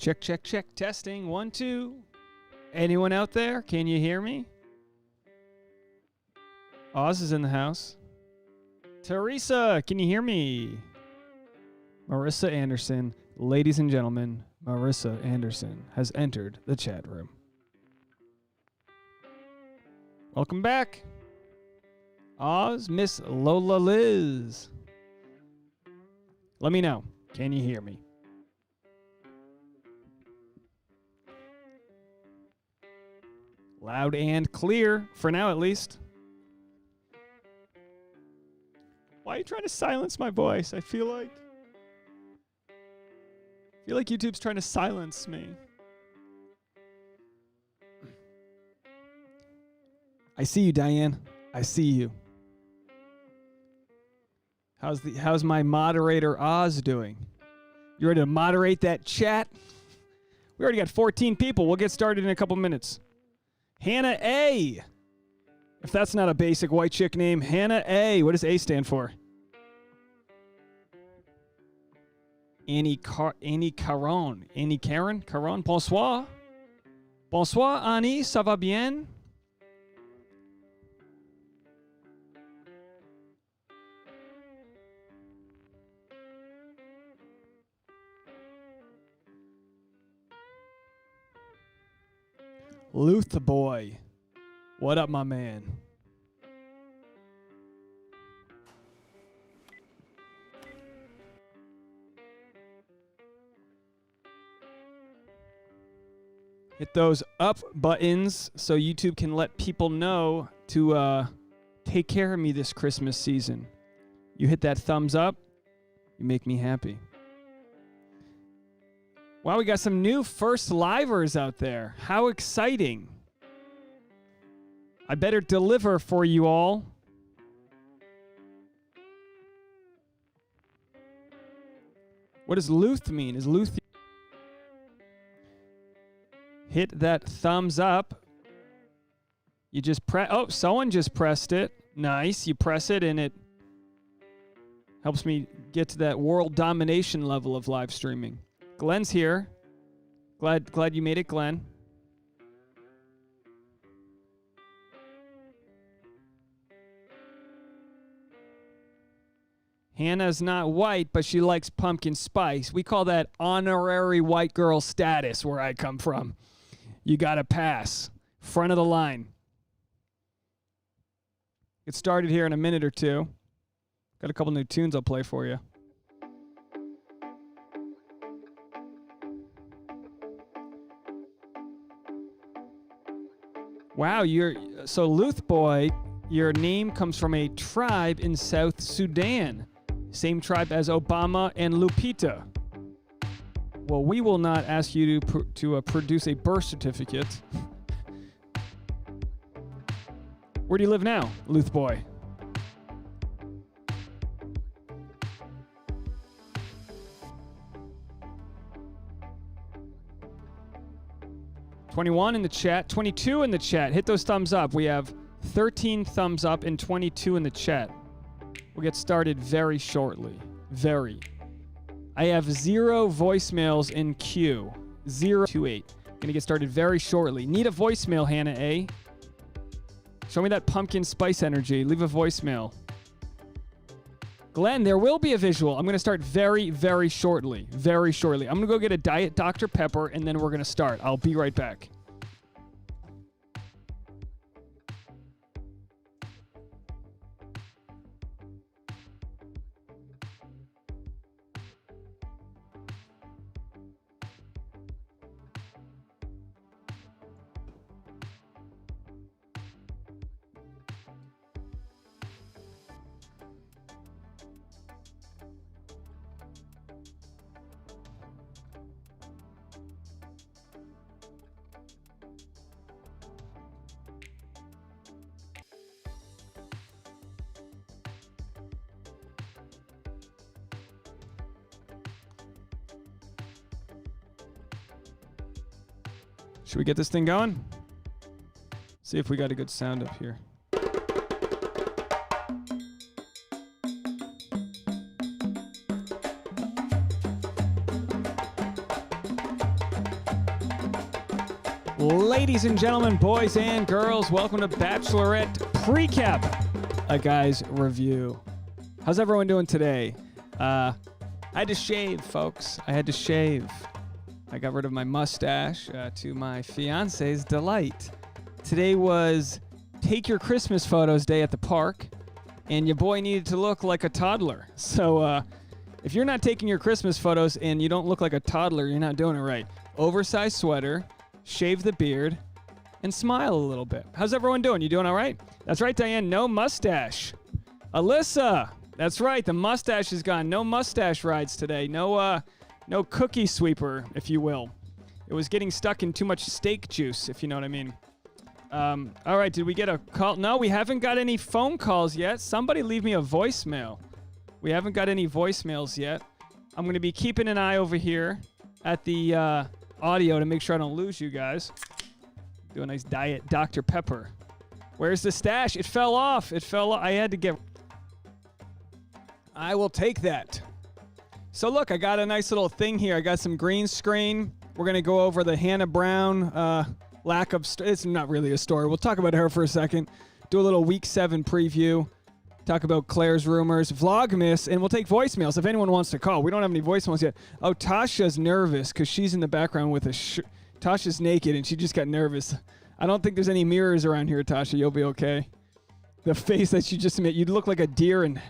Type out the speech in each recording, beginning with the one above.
Check, check, check. Testing. 1, 2. Anyone out there? Can you hear me? Oz is in the house. Teresa, can you hear me? Marissa Anderson. Ladies and gentlemen, Marissa Anderson has entered the chat room. Welcome back. Oz, Miss Lola Liz. Let me know. Can you hear me? Loud and clear, for now at least. Why are you trying to silence my voice? I feel like YouTube's trying to silence me. I see you, Diane. I see you. How's my moderator Oz doing? You ready to moderate that chat? We already got 14 people. We'll get started in a couple minutes. Hannah A. If that's not a basic white chick name, Hannah A. What does A stand for? Annie Caron. Annie Karen? Caron? Bonsoir. Bonsoir, Annie. Ça va bien? Luther boy. What up, my man? Hit those up buttons so YouTube can let people know to take care of me this Christmas season. You hit that thumbs up, you make me happy. Wow, we got some new first livers out there. How exciting. I better deliver for you all. What does Luth mean? Is Luth... Hit that thumbs up. You just press... Oh, someone just pressed it. Nice. You press it and it helps me get to that world domination level of live streaming. Glenn's here. Glad you made it, Glenn. Hannah's not white, but she likes pumpkin spice. We call that honorary white girl status where I come from. You gotta pass. Front of the line. Get started here in a minute or two. Got a couple new tunes I'll play for you. Wow, so Luth boy, your name comes from a tribe in South Sudan. Same tribe as Obama and Lupita. Well, we will not ask you to produce a birth certificate. Where do you live now, Luth boy? $21 in the chat, 22 in the chat. Hit those thumbs up. We have 13 thumbs up and 22 in the chat. We'll get started very shortly. Very. I have 0 voicemails in queue. 028. Gonna get started very shortly. Need a voicemail, Hannah A. Show me that pumpkin spice energy. Leave a voicemail. Glenn, there will be a visual. I'm gonna start very, very shortly. Very shortly. I'm gonna go get a Diet Dr. Pepper and then we're gonna start. I'll be right back. Should we get this thing going? See if we got a good sound up here. Ladies and gentlemen, boys and girls, welcome to Bachelorette Precap, a guy's review. How's everyone doing today? I had to shave, folks. I had to shave. I got rid of my mustache to my fiance's delight. Today was Take Your Christmas Photos Day at the park, and your boy needed to look like a toddler. So if you're not taking your Christmas photos and you don't look like a toddler, you're not doing it right. Oversized sweater, shave the beard, and smile a little bit. How's everyone doing? You doing all right? That's right, Diane. No mustache. Alyssa. That's right. The mustache is gone. No mustache rides today. No cookie sweeper, if you will. It was getting stuck in too much steak juice, if you know what I mean. All right. Did we get a call? No, we haven't got any phone calls yet. Somebody leave me a voicemail. We haven't got any voicemails yet. I'm going to be keeping an eye over here at the audio to make sure I don't lose you guys. Do a nice diet Dr. Pepper. Where's the stash? It fell off. It fell off. I had to get... I will take that. So look, I got a nice little thing here. I got some green screen. We're going to go over the Hannah Brown lack of... It's not really a story. We'll talk about her for a second. Do a little Week 7 preview. Talk about Claire's rumors, Vlogmas, and we'll take voicemails if anyone wants to call. We don't have any voicemails yet. Oh, Tasha's nervous because she's in the background with a Tasha's naked and she just got nervous. I don't think there's any mirrors around here, Tasha. You'll be okay. The face that you just made, you look like a deer and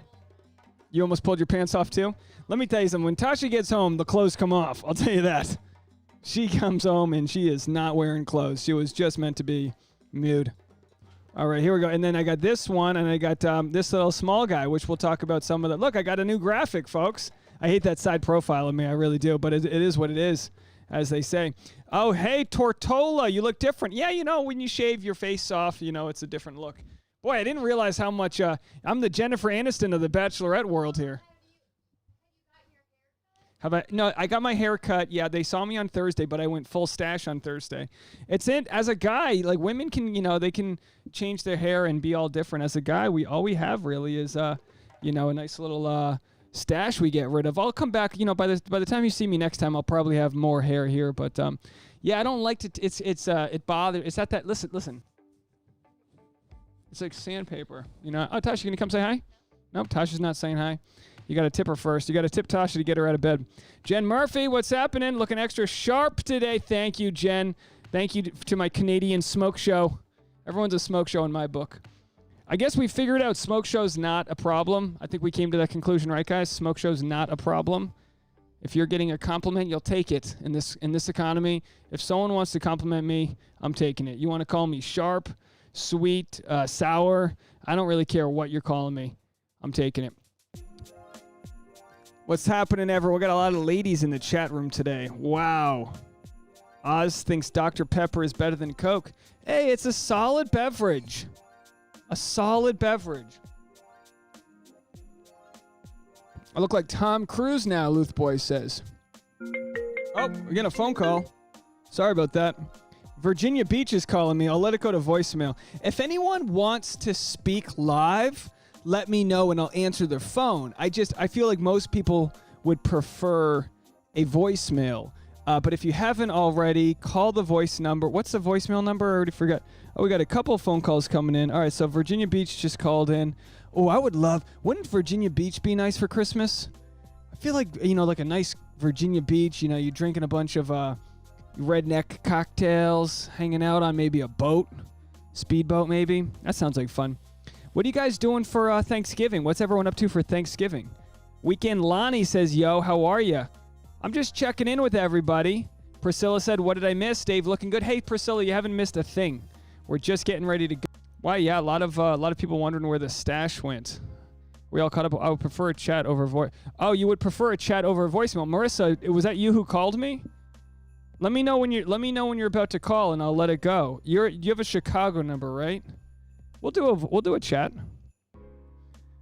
you almost pulled your pants off too. Let me tell you something. When Tasha gets home, the clothes come off. I'll tell you that. She comes home and she is not wearing clothes. She was just meant to be nude. All right, here we go. And then I got this one, and I got this little small guy, which we'll talk about some of the... Look, I got a new graphic, folks. I hate that side profile of me. I really do, but it is what it is, as they say. Oh, hey, Tortola, you look different. Yeah, you know, when you shave your face off, you know, it's a different look. Boy, I didn't realize how much... I'm the Jennifer Aniston of the Bachelorette world here. No, I got my hair cut. Yeah, they saw me on Thursday, but I went full stash on Thursday. It's it as a guy, like women can, you know, they can change their hair and be all different. As a guy, all we have really is you know, a nice little stash we get rid of. I'll come back, you know, by the time you see me next time, I'll probably have more hair here, but yeah, I don't like to it bothers. It's that listen. It's like sandpaper, you know. Oh, Tasha, can you come say hi? Nope, Tasha's not saying hi. You got to tip her first. You got to tip Tasha to get her out of bed. Jen Murphy, what's happening? Looking extra sharp today. Thank you, Jen. Thank you to my Canadian smoke show. Everyone's a smoke show in my book. I guess we figured out smoke show's not a problem. I think we came to that conclusion, right, guys? Smoke show's not a problem. If you're getting a compliment, you'll take it in this economy. If someone wants to compliment me, I'm taking it. You want to call me sharp, sweet, sour, I don't really care what you're calling me. I'm taking it. What's happening, everyone? We got a lot of ladies in the chat room today. Wow. Oz thinks Dr. Pepper is better than Coke. Hey, it's a solid beverage. A solid beverage. I look like Tom Cruise now, Luthboy says. Oh, we're getting a phone call. Sorry about that. Virginia Beach is calling me. I'll let it go to voicemail. If anyone wants to speak live, let me know and I'll answer their phone. I feel like most people would prefer a voicemail. But if you haven't already, call the voice number. What's the voicemail number? I already forgot. Oh, we got a couple phone calls coming in. All right, so Virginia Beach just called in. Oh, wouldn't Virginia Beach be nice for Christmas? I feel like, you know, like a nice Virginia Beach, you know, you're drinking a bunch of redneck cocktails, hanging out on maybe a boat, speedboat maybe. That sounds like fun. What are you guys doing for Thanksgiving? What's everyone up to for Thanksgiving? Weekend Lonnie says, yo, how are you? I'm just checking in with everybody. Priscilla said, what did I miss? Dave, looking good. Hey, Priscilla, you haven't missed a thing. We're just getting ready to go. Why, yeah, a lot of people wondering where the stash went. We all caught up. I would prefer a chat over voice. Oh, you would prefer a chat over a voicemail. Marissa, was that you who called me? Let me know when you're about to call and I'll let it go. You have a Chicago number, right? We'll do a chat.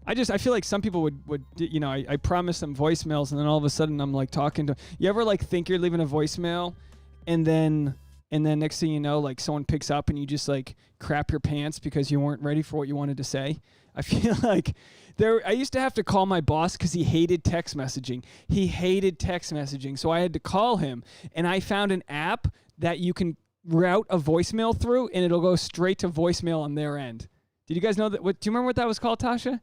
I feel like some people would you know, I promise them voicemails and then all of a sudden I'm like talking to... You ever like think you're leaving a voicemail and then next thing you know, like someone picks up and you just like crap your pants because you weren't ready for what you wanted to say? I feel like I used to have to call my boss because he hated text messaging. So I had to call him, and I found an app that you can route a voicemail through, and it'll go straight to voicemail on their end. Did you guys know that? Do you remember what that was called, Tasha?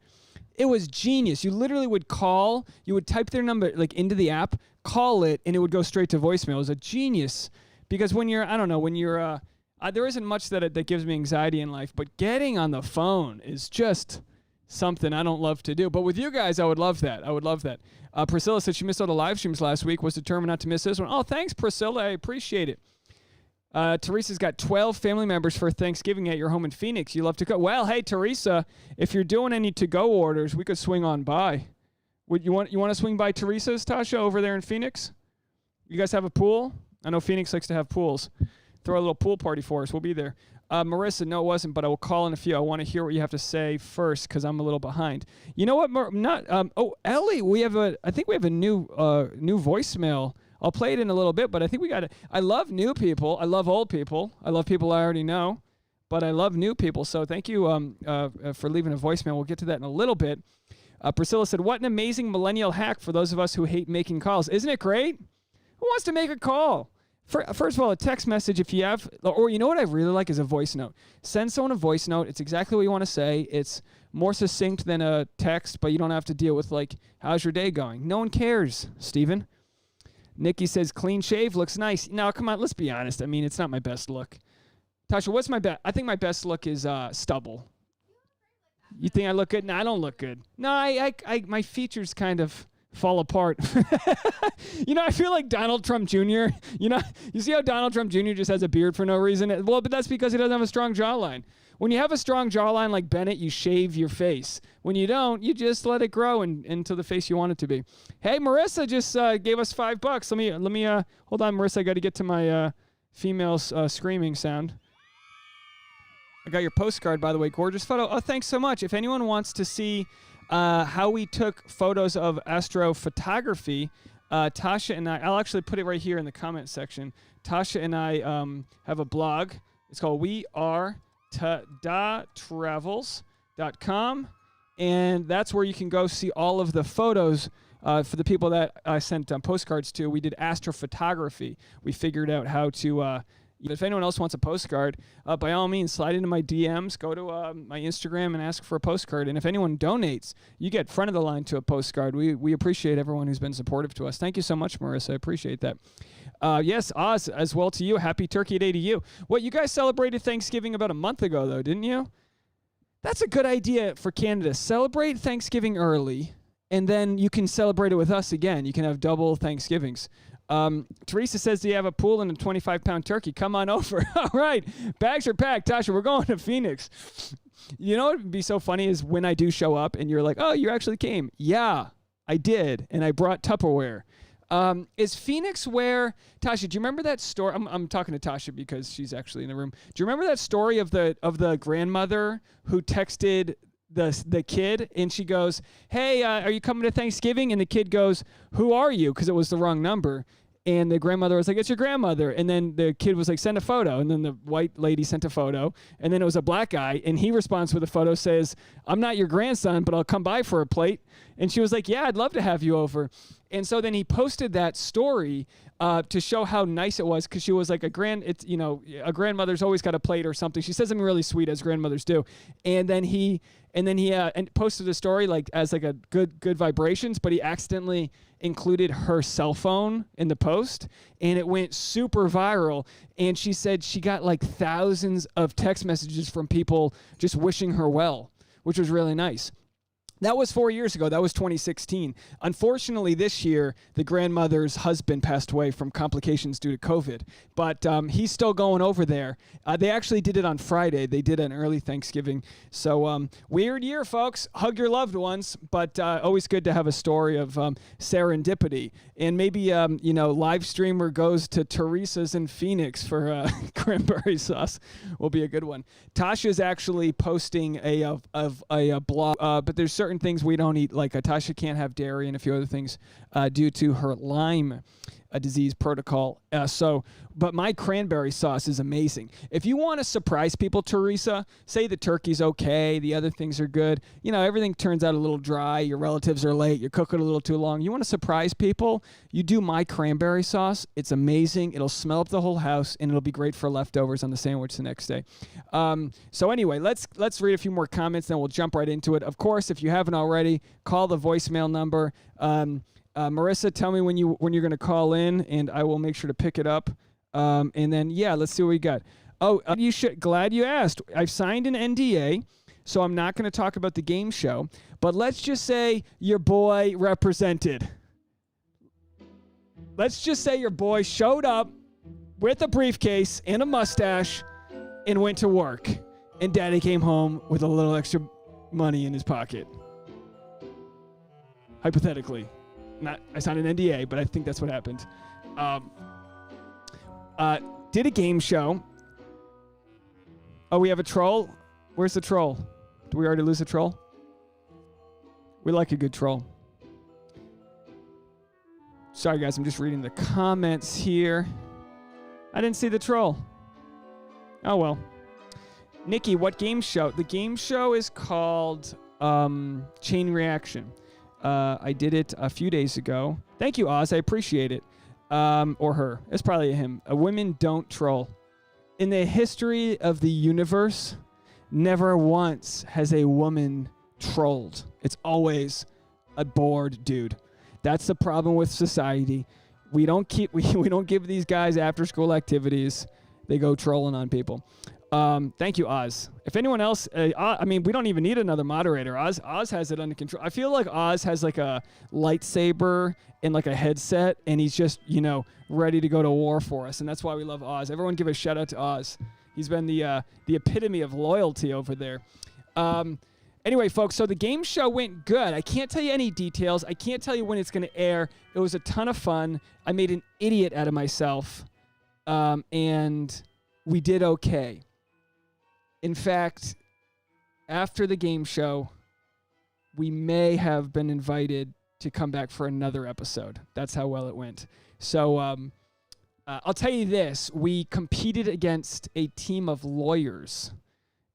It was genius. You literally would call, you would type their number like into the app, call it, and it would go straight to voicemail. It was a genius because when you're, I don't know, when you're, there isn't much that gives me anxiety in life, but getting on the phone is just something I don't love to do. But with you guys, I would love that. I would love that. Priscilla said she missed all the live streams last week, was determined not to miss this one. Oh, thanks, Priscilla. I appreciate it. Teresa's got 12 family members for Thanksgiving at your home in Phoenix. You love to go. Well, hey, Teresa, if you're doing any to-go orders, we could swing on by. Would you want to swing by Teresa's, Tasha, over there in Phoenix? You guys have a pool? I know Phoenix likes to have pools. Throw a little pool party for us. We'll be there. Marissa, no, it wasn't, but I will call in a few. I want to hear what you have to say first because I'm a little behind. You know what? Ellie, I think we have a new voicemail. I'll play it in a little bit, but I think I love new people. I love old people. I love people I already know, but I love new people. So thank you for leaving a voicemail. We'll get to that in a little bit. Priscilla said, what an amazing millennial hack for those of us who hate making calls. Isn't it great? Who wants to make a call? First of all, a text message if you have, or you know what I really like is a voice note. Send someone a voice note. It's exactly what you want to say. It's more succinct than a text, but you don't have to deal with like, how's your day going? No one cares, Steven. Nikki says, clean shave, looks nice. Now, come on, let's be honest. I mean, it's not my best look. Tasha, what's my best? I think my best look is stubble. You think I look good? No, I don't look good. No, my features kind of fall apart. You know, I feel like Donald Trump Jr. You know, you see how Donald Trump Jr. just has a beard for no reason? Well, but that's because he doesn't have a strong jawline. When you have a strong jawline like Bennett, you shave your face. When you don't, you just let it grow into the face you want it to be. Hey, Marissa just gave us $5. Let me hold on, Marissa. I got to get to my female screaming sound. I got your postcard, by the way. Gorgeous photo. Oh, thanks so much. If anyone wants to see how we took photos of astrophotography, Tasha and I'll actually put it right here in the comment section. Tasha and I have a blog. It's called wearetravels.com, and that's where you can go see all of the photos for the people that I sent postcards to. We did astrophotography. We figured out how to... if anyone else wants a postcard, by all means, slide into my DMs, go to my Instagram and ask for a postcard. And if anyone donates, you get front of the line to a postcard. We appreciate everyone who's been supportive to us. Thank you so much, Marissa. I appreciate that. Yes, Oz, as well to you. Happy Turkey Day to you. What, you guys celebrated Thanksgiving about a month ago, though, didn't you? That's a good idea for Canada. Celebrate Thanksgiving early, and then you can celebrate it with us again. You can have double Thanksgivings. Teresa says, do you have a pool and a 25-pound turkey? Come on over. All right. Bags are packed. Tasha, we're going to Phoenix. You know what would be so funny is when I do show up and you're like, oh, you actually came. Yeah, I did. And I brought Tupperware. Is Phoenix where, Tasha, do you remember that story? I'm talking to Tasha because she's actually in the room. Do you remember that story of the grandmother who texted the kid, and she goes, hey, are you coming to Thanksgiving? And the kid goes, who are you? Because it was the wrong number. And the grandmother was like, it's your grandmother. And then the kid was like, send a photo. And then the white lady sent a photo. And then it was a black guy. And he responds with a photo, says, I'm not your grandson, but I'll come by for a plate. And she was like, yeah, I'd love to have you over. And so then he posted that story to show how nice it was, because she was like a grandmother's always got a plate or something. She says something really sweet, as grandmothers do. And then he posted a story like as like a good vibrations, but he accidentally included her cell phone in the post, and it went super viral. And she said she got like thousands of text messages from people just wishing her well, which was really nice. That was 4 years ago. That was 2016. Unfortunately, this year, the grandmother's husband passed away from complications due to COVID. But he's still going over there. They actually did it on Friday. They did an early Thanksgiving. So weird year, folks. Hug your loved ones. But always good to have a story of serendipity. And maybe, live streamer goes to Teresa's in Phoenix for cranberry sauce. Will be a good one. Tasha's actually posting a blog, but there's certain things we don't eat, like Tasha can't have dairy and a few other things due to her Lyme disease protocol. So But my cranberry sauce is amazing. If you want to surprise people, Teresa, say the turkey's okay, the other things are good. You know, everything turns out a little dry. Your relatives are late. You're cooking a little too long. You want to surprise people? You do my cranberry sauce. It's amazing. It'll smell up the whole house, and it'll be great for leftovers on the sandwich the next day. So anyway, let's read a few more comments, then we'll jump right into it. Of course, if you haven't already, call the voicemail number. Marissa, tell me when you're going to call in, and I will make sure to pick it up. And then, yeah, let's see what we got. Oh, glad you asked. I've signed an NDA, so I'm not going to talk about the game show. But let's just say your boy represented. Let's just say your boy showed up with a briefcase and a mustache and went to work. And daddy came home with a little extra money in his pocket. Hypothetically. I signed an NDA, but I think that's what happened. Did a game show. Oh, we have a troll? Where's the troll? Did we already lose a troll? We like a good troll. Sorry, guys. I'm just reading the comments here. I didn't see the troll. Oh, well. Nikki, what game show? The game show is called Chain Reaction. I did it a few days ago. Thank you, Oz. I appreciate it. Or her. It's probably a him. Women don't troll. In the history of the universe, never once has a woman trolled. It's always a bored dude. That's the problem with society. We don't give these guys after school activities. They go trolling on people. Thank you, Oz. If anyone else, I mean, we don't even need another moderator. Oz has it under control. I feel like Oz has like a lightsaber and like a headset, and he's just, ready to go to war for us. And that's why we love Oz. Everyone give a shout out to Oz. He's been the epitome of loyalty over there. Anyway, folks, so the game show went good. I can't tell you any details. I can't tell you when it's going to air. It was a ton of fun. I made an idiot out of myself, and we did okay. In fact, after the game show, we may have been invited to come back for another episode. That's how well it went. So I'll tell you this. We competed against a team of lawyers.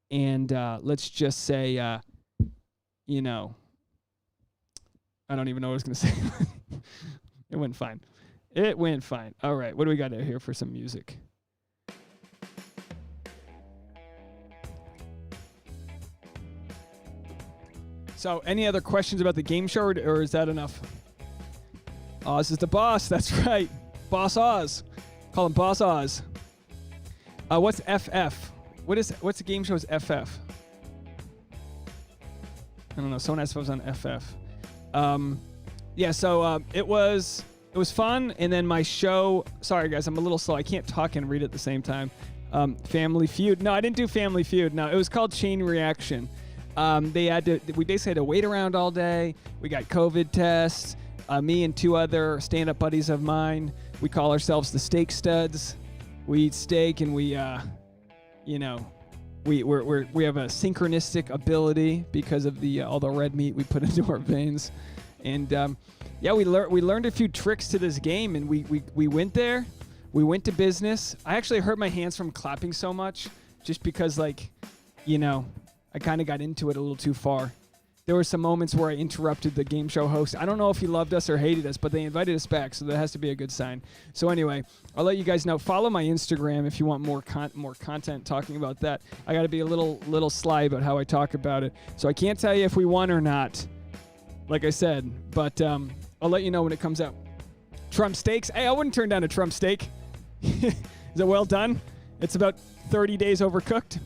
And let's just say, I don't even know what I was going to say. It went fine. It went fine. All right. What do we got here for some music? So, any other questions about the game show, or is that enough? Oz is the boss. That's right. Boss Oz. Call him Boss Oz. What's FF? What's the game show is FF? I don't know. Someone asked if I was on FF. Yeah, so it was fun. And then my show, sorry guys, I'm a little slow. I can't talk and read at the same time. Family Feud. No, I didn't do Family Feud. No, it was called Chain Reaction. We basically had to wait around all day. We got COVID tests. Me and two other stand-up buddies of mine, we call ourselves the Steak Studs. We eat steak and we have a synchronistic ability because of all the red meat we put into our veins. And we learned a few tricks to this game, and we went there. We went to business. I actually hurt my hands from clapping so much just because I kind of got into it a little too far. There were some moments where I interrupted the game show host. I don't know if he loved us or hated us, but they invited us back, so that has to be a good sign. So anyway, I'll let you guys know. Follow my Instagram if you want more content talking about that. I got to be a little sly about how I talk about it. So I can't tell you if we won or not, like I said, but I'll let you know when it comes out. Trump steaks. Hey, I wouldn't turn down a Trump steak. Is it well done? It's about 30 days overcooked.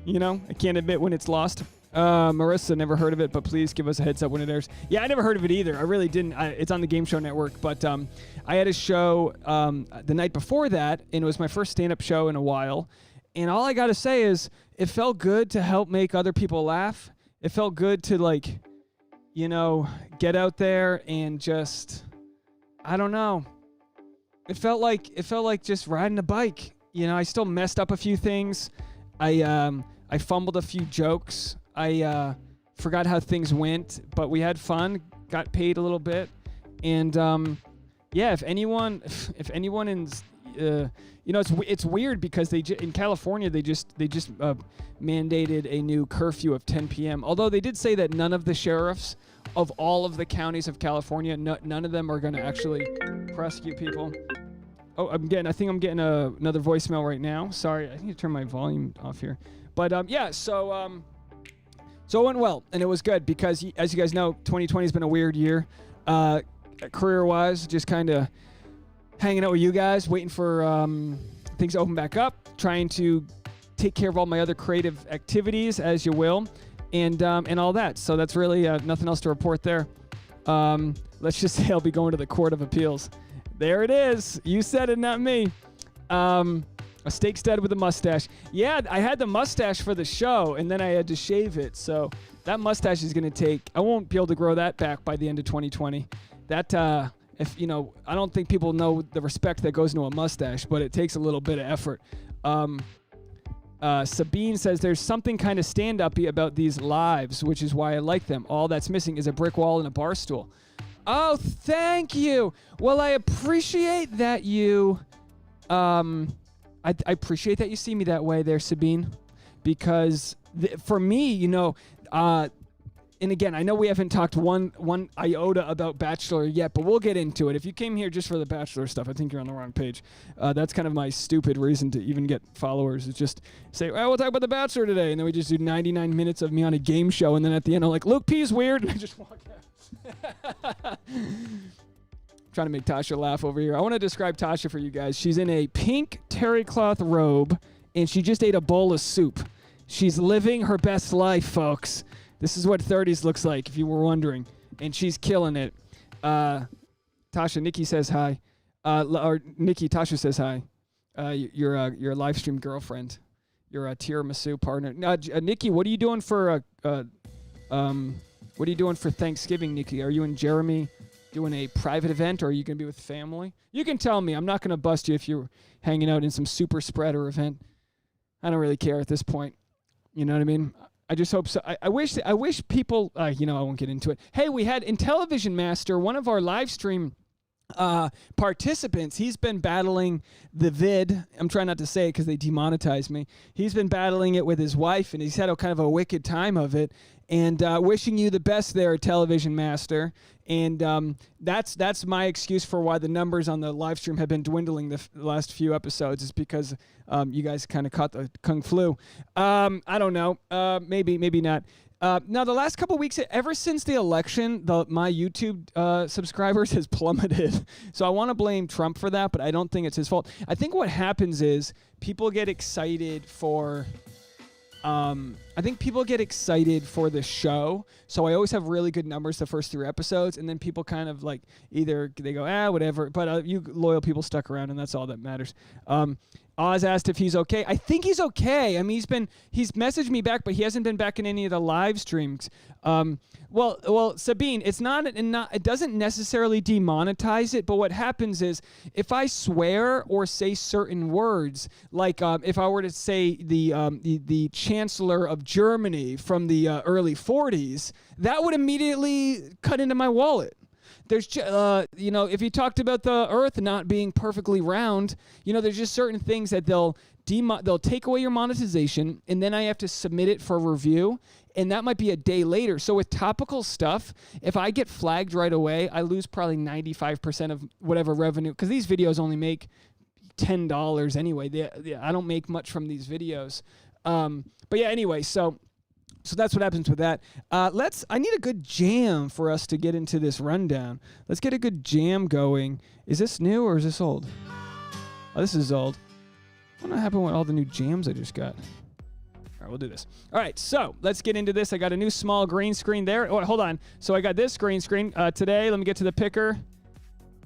I can't admit when it's lost. Marissa, never heard of it, but please give us a heads up when it airs. Yeah, I never heard of it either. I really didn't. It's on the Game Show Network, but I had a show the night before that, and it was my first stand-up show in a while. And all I got to say is it felt good to help make other people laugh. It felt good to, get out there and just, I don't know. It felt like just riding a bike. I still messed up a few things. I fumbled a few jokes. I forgot how things went, but we had fun, got paid a little bit. And if anyone is it's weird because in California they just mandated a new curfew of 10 p.m. Although they did say that none of the sheriffs of all of the counties of California, none of them are going to actually prosecute people. Oh, I think I'm getting another voicemail right now. Sorry, I need to turn my volume off here. But so it went well, and it was good because, as you guys know, 2020 has been a weird year, career-wise. Just kind of hanging out with you guys, waiting for things to open back up, trying to take care of all my other creative activities, as you will, and all that. So that's really nothing else to report there. Let's just say I'll be going to the Court of Appeals. There it is. You said it, not me. A steak stud with a mustache. Yeah, I had the mustache for the show, and then I had to shave it. So that mustache is going to take... I won't be able to grow that back by the end of 2020. That, I don't think people know the respect that goes into a mustache, but it takes a little bit of effort. Sabine says there's something kind of stand-up-y about these lives, which is why I like them. All that's missing is a brick wall and a bar stool. Oh, thank you. Well, I appreciate that you... I appreciate that you see me that way there, Sabine, because for me, and again, I know we haven't talked one iota about Bachelor yet, but we'll get into it. If you came here just for the Bachelor stuff, I think you're on the wrong page. That's kind of my stupid reason to even get followers, is just say, well, we'll talk about the Bachelor today, and then we just do 99 minutes of me on a game show, and then at the end I'm like, Luke P's weird, and I just walk out. Trying to make Tasha laugh over here. I want to describe Tasha for you guys. She's in a pink terry cloth robe, and she just ate a bowl of soup. She's living her best life, folks. This is what 30s looks like, if you were wondering. And she's killing it. Tasha, Nikki says hi. Or Nikki, Tasha says hi. You're a live stream girlfriend. You're a tiramisu partner. Nikki, what are you doing for Thanksgiving, Nikki? Are you and Jeremy doing a private event, or are you going to be with family? You can tell me. I'm not going to bust you if you're hanging out in some super spreader event. I don't really care at this point. You know what I mean? I just hope so. I wish people, I won't get into it. Hey, we had in Television Master, one of our live stream participants, he's been battling the vid. I'm trying not to say it because they demonetized me. He's been battling it with his wife, and he's had a kind of a wicked time of it. And wishing you the best there, Television Master. And that's my excuse for why the numbers on the live stream have been dwindling the last few episodes, is because you guys kind of caught the Kung Flu. I don't know. Maybe not. Now, the last couple of weeks, ever since the election, my YouTube subscribers has plummeted. So I want to blame Trump for that, but I don't think it's his fault. I think what happens is people get excited for... I think people get excited for the show, so I always have really good numbers the first 3 episodes, and then people kind of like either they go, whatever, but you loyal people stuck around, and that's all that matters. Oz asked if he's okay. I think he's okay. I mean, he's messaged me back, but he hasn't been back in any of the live streams. Well, Sabine, it doesn't necessarily demonetize it, but what happens is if I swear or say certain words, like if I were to say the Chancellor of Germany from the early 40s, that would immediately cut into my wallet. There's, if you talked about the Earth not being perfectly round, there's just certain things that they'll take away your monetization, and then I have to submit it for review, and that might be a day later. So with topical stuff, if I get flagged right away, I lose probably 95% of whatever revenue, because these videos only make $10 anyway. I don't make much from these videos. But yeah, anyway, so that's what happens with that. I need a good jam for us to get into this rundown. Let's get a good jam going. Is this new or is this old? Oh, this is old. What happened with all the new jams I just got? All right, we'll do this. All right, so let's get into this. I got a new small green screen there. Oh, hold on. So I got this green screen today. Let me get to the picker.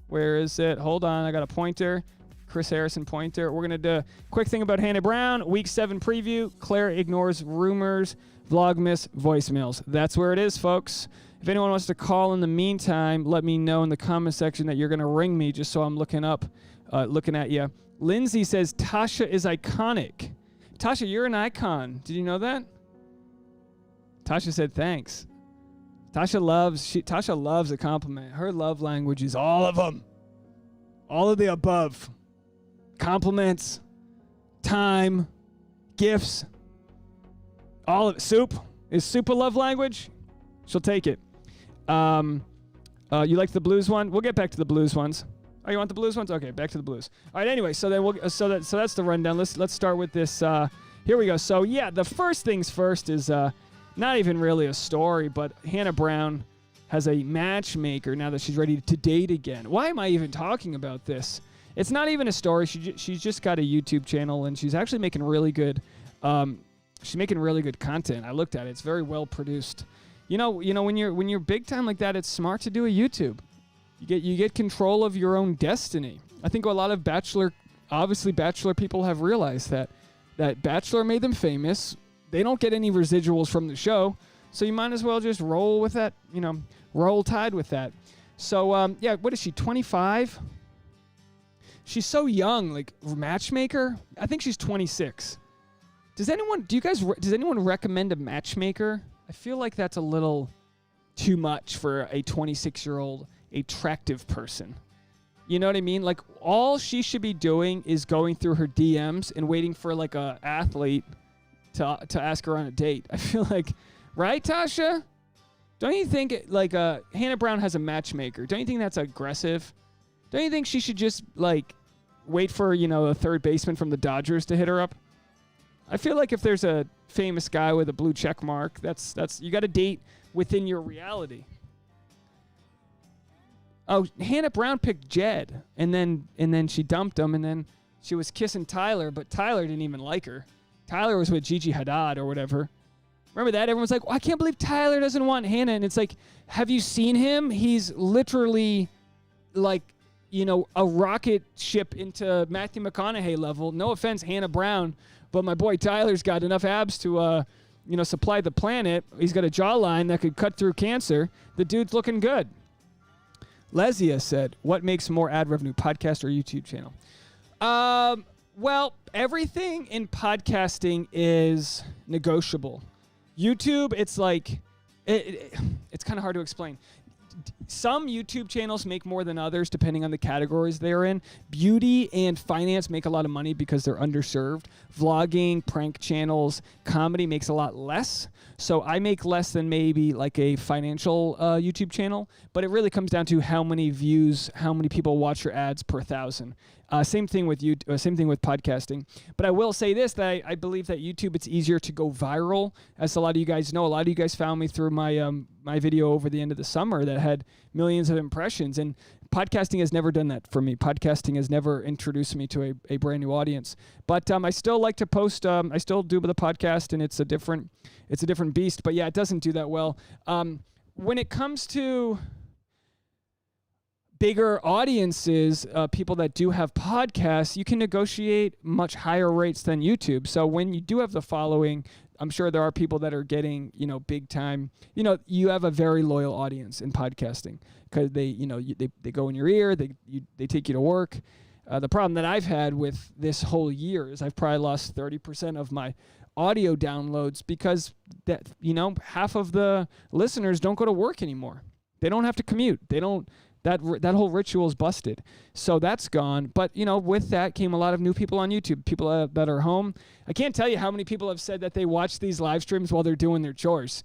Where is it? Hold on. I got a pointer. Chris Harrison pointer. We're going to do a quick thing about Hannah Brown. Week 7 preview. Clare ignores rumors. Vlogmas voicemails. That's where it is, folks. If anyone wants to call in the meantime, let me know in the comment section that you're going to ring me just so I'm looking at you. Lindsay says, Tasha is iconic. Tasha, you're an icon. Did you know that? Tasha said, thanks. Tasha loves a compliment. Her love language is all of them. All of the above. compliments, time, gifts, all of it. Soup. Is soup a love language? She'll take it. You like the blues one? We'll get back to the blues ones. Oh, you want the blues ones? Okay, back to the blues. All right. Anyway, so then so that's the rundown. Let's start with this. Here we go. So yeah, the first things first is not even really a story, but Hannah Brown has a matchmaker now that she's ready to date again. Why am I even talking about this? It's not even a story. She's just got a YouTube channel, and she's actually making really good. She's making really good content. I looked at it. It's very well produced. You know when you're big time like that, it's smart to do a YouTube. You get control of your own destiny. I think a lot of Bachelor people have realized that Bachelor made them famous. They don't get any residuals from the show, so you might as well just roll with that. Roll tide with that. So yeah, what is she? 25. She's so young. Like matchmaker. I think she's 26. Does anyone recommend a matchmaker? I feel like that's a little too much for a 26-year-old attractive person. You know what I mean? Like, all she should be doing is going through her DMs and waiting for like a athlete to ask her on a date. I feel like, right, Tasha? Don't you think like Hannah Brown has a matchmaker? Don't you think that's aggressive? Don't you think she should just like wait for a third baseman from the Dodgers to hit her up? I feel like if there's a famous guy with a blue check mark, that's you got to date within your reality. Oh, Hannah Brown picked Jed, and then she dumped him, and then she was kissing Tyler, but Tyler didn't even like her. Tyler was with Gigi Hadid or whatever. Remember that? Everyone's like, I can't believe Tyler doesn't want Hannah. And it's like, have you seen him? He's literally like, a rocket ship into Matthew McConaughey level. No offense, Hannah Brown, but my boy Tyler's got enough abs to, supply the planet. He's got a jawline that could cut through cancer. The dude's looking good. Lesia said, what makes more ad revenue, podcast or YouTube channel? Well, everything in podcasting is negotiable. YouTube, it's like, it's kind of hard to explain. Some YouTube channels make more than others depending on the categories they're in. Beauty and finance make a lot of money because they're underserved. Vlogging, prank channels, comedy makes a lot less. So I make less than maybe like a financial YouTube channel, but it really comes down to how many views, how many people watch your ads per 1,000. Same thing with YouTube, same thing with podcasting. But I will say this, that I believe that YouTube, it's easier to go viral. As a lot of you guys know, a lot of you guys found me through my my video over the end of the summer that had millions of impressions. And podcasting has never done that for me. Podcasting has never introduced me to a brand new audience. But I still like to post. I still do the podcast, and it's a different beast. But yeah, it doesn't do that well. When it comes to bigger audiences, people that do have podcasts, you can negotiate much higher rates than YouTube. So when you do have the following, I'm sure there are people that are getting, big time. You have a very loyal audience in podcasting because they go in your ear, they take you to work. The problem that I've had with this whole year is I've probably lost 30% of my audio downloads because that half of the listeners don't go to work anymore. They don't have to commute. They don't. That whole ritual is busted. So that's gone. But, with that came a lot of new people on YouTube, people that are home. I can't tell you how many people have said that they watch these live streams while they're doing their chores.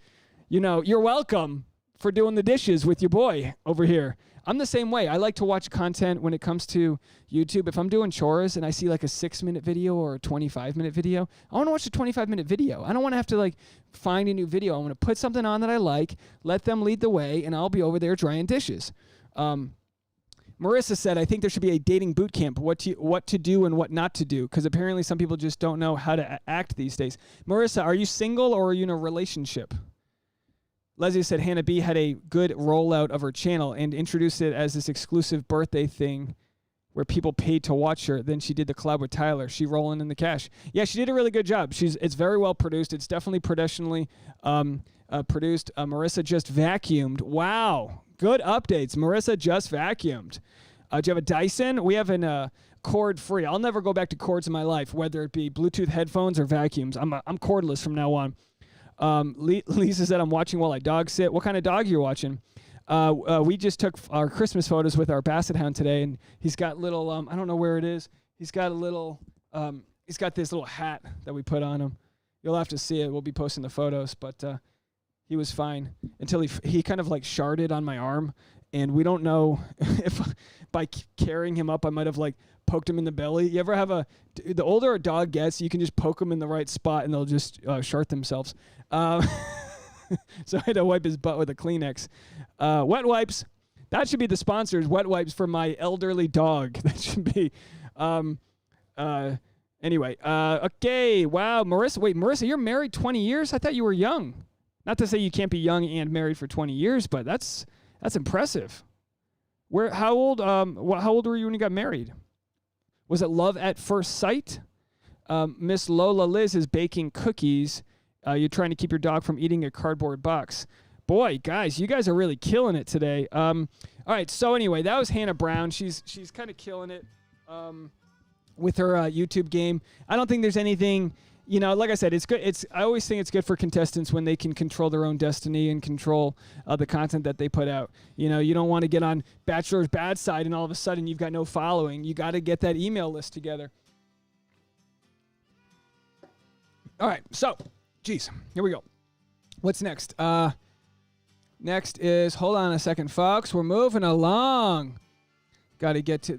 You're welcome for doing the dishes with your boy over here. I'm the same way. I like to watch content when it comes to YouTube. If I'm doing chores and I see like a 6-minute video or a 25-minute video, I want to watch a 25-minute video. I don't want to have to find a new video. I want to put something on that I like, let them lead the way, and I'll be over there drying dishes. Marissa said, I think there should be a dating boot camp, what to do and what not to do, because apparently some people just don't know how to act these days. Marissa, are you single or are you in a relationship? Leslie said Hannah B had a good rollout of her channel and introduced it as this exclusive birthday thing where people paid to watch her. Then she did the collab with Tyler. She rolling in the cash. Yeah, she did a really good job. It's very well produced. It's definitely professionally produced. Marissa just vacuumed. Wow. Good updates. Marissa just vacuumed. Do you have a Dyson? We have a cord free. I'll never go back to cords in my life, whether it be Bluetooth headphones or vacuums. I'm cordless from now on. Lisa said I'm watching while I dog sit. What kind of dog you're watching? We just took our Christmas photos with our Basset Hound today, and he's got little, I don't know where it is. He's got a little, he's got this little hat that we put on him. You'll have to see it. We'll be posting the photos, but he was fine until he kind of like sharded on my arm, and we don't know if by carrying him up I might have like poked him in the belly. You ever have the older a dog gets, you can just poke them in the right spot and they'll just shart themselves. So I had to wipe his butt with a Kleenex. Wet wipes. That should be the sponsors. Wet wipes for my elderly dog. That should be. Anyway. Okay. Wow. Marissa. Wait, Marissa, you're married 20 years? I thought you were young. Not to say you can't be young and married for 20 years, but that's impressive. How old were you when you got married? Was it love at first sight? Miss Lola Liz is baking cookies. You're trying to keep your dog from eating a cardboard box. Boy, guys, you guys are really killing it today. All right, so anyway, that was Hannah Brown. She's kind of killing it with her YouTube game. I don't think there's anything, like I said, it's good. I always think it's good for contestants when they can control their own destiny and control the content that they put out. You don't want to get on Bachelor's bad side and all of a sudden you've got no following. You got to get that email list together. All right, so, geez, here we go. What's next? Next is, hold on a second, folks. We're moving along. Got to get to,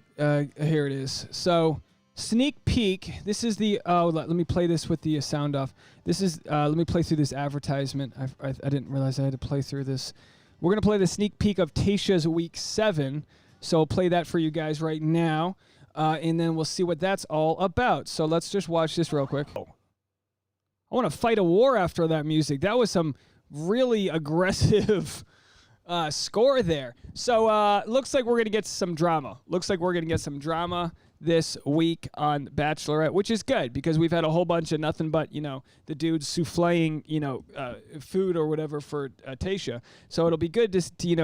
here it is. So, sneak peek. This is the, let me play this with the sound off. This is, let me play through this advertisement. I didn't realize I had to play through this. We're going to play the sneak peek of Tayshia's week 7. So, I'll play that for you guys right now. And then we'll see what that's all about. So, let's just watch this real quick. I want to fight a war after that music. That was some really aggressive score there. So looks like we're going to get some drama. This week on Bachelorette, which is good because we've had a whole bunch of nothing but, the dudes souffling, food or whatever for Tayshia. So it'll be good to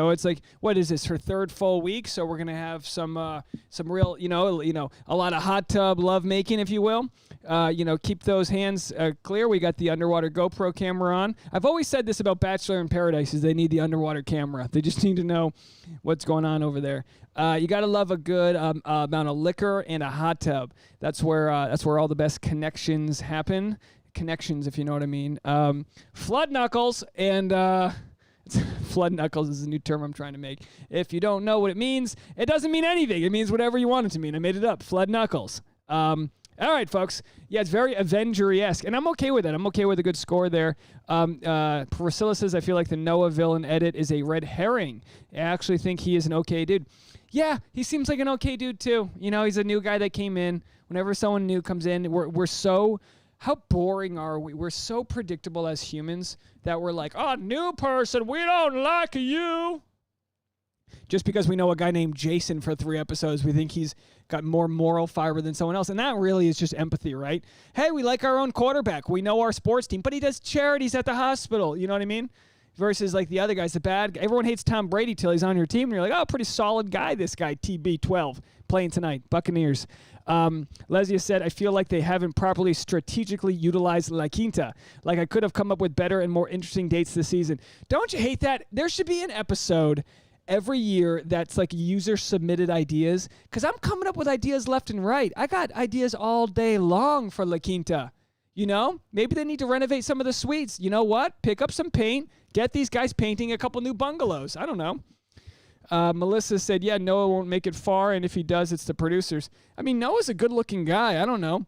it's like, what is this, her third full week? So we're going to have some real, a lot of hot tub love making, if you will. Keep those hands clear. We got the underwater GoPro camera on. I've always said this about Bachelor in Paradise is they need the underwater camera. They just need to know what's going on over there. You got to love a good amount of liquor and a hot tub. That's where all the best connections happen. Connections, if you know what I mean. Flood knuckles and flood knuckles is a new term I'm trying to make. If you don't know what it means, it doesn't mean anything. It means whatever you want it to mean. I made it up. Flood knuckles. All right, folks. Yeah, it's very Avenger-esque, and I'm okay with it. I'm okay with a good score there. Priscilla says, I feel like the Noah villain edit is a red herring. I actually think he is an okay dude. Yeah, he seems like an okay dude, too. He's a new guy that came in. Whenever someone new comes in, we're so... How boring are we? We're so predictable as humans that we're like, oh, new person, we don't like you. Just because we know a guy named Jason for 3 episodes, we think he's got more moral fiber than someone else. And that really is just empathy, right? Hey, we like our own quarterback. We know our sports team, but he does charities at the hospital. You know what I mean? Versus like the other guys, the bad guy. Everyone hates Tom Brady till he's on your team. And you're like, oh, pretty solid guy, this guy, TB12, playing tonight, Buccaneers. Lesia said, I feel like they haven't properly strategically utilized La Quinta. Like I could have come up with better and more interesting dates this season. Don't you hate that? There should be an episode every year that's like user submitted ideas, because I'm coming up with ideas left and right. I got ideas all day long for La Quinta. Maybe they need to renovate some of the suites. You know what? Pick up some paint. Get these guys painting a couple new bungalows. I don't know. Melissa said, yeah, Noah won't make it far, and if he does, it's the producers. I mean, Noah's a good-looking guy. I don't know.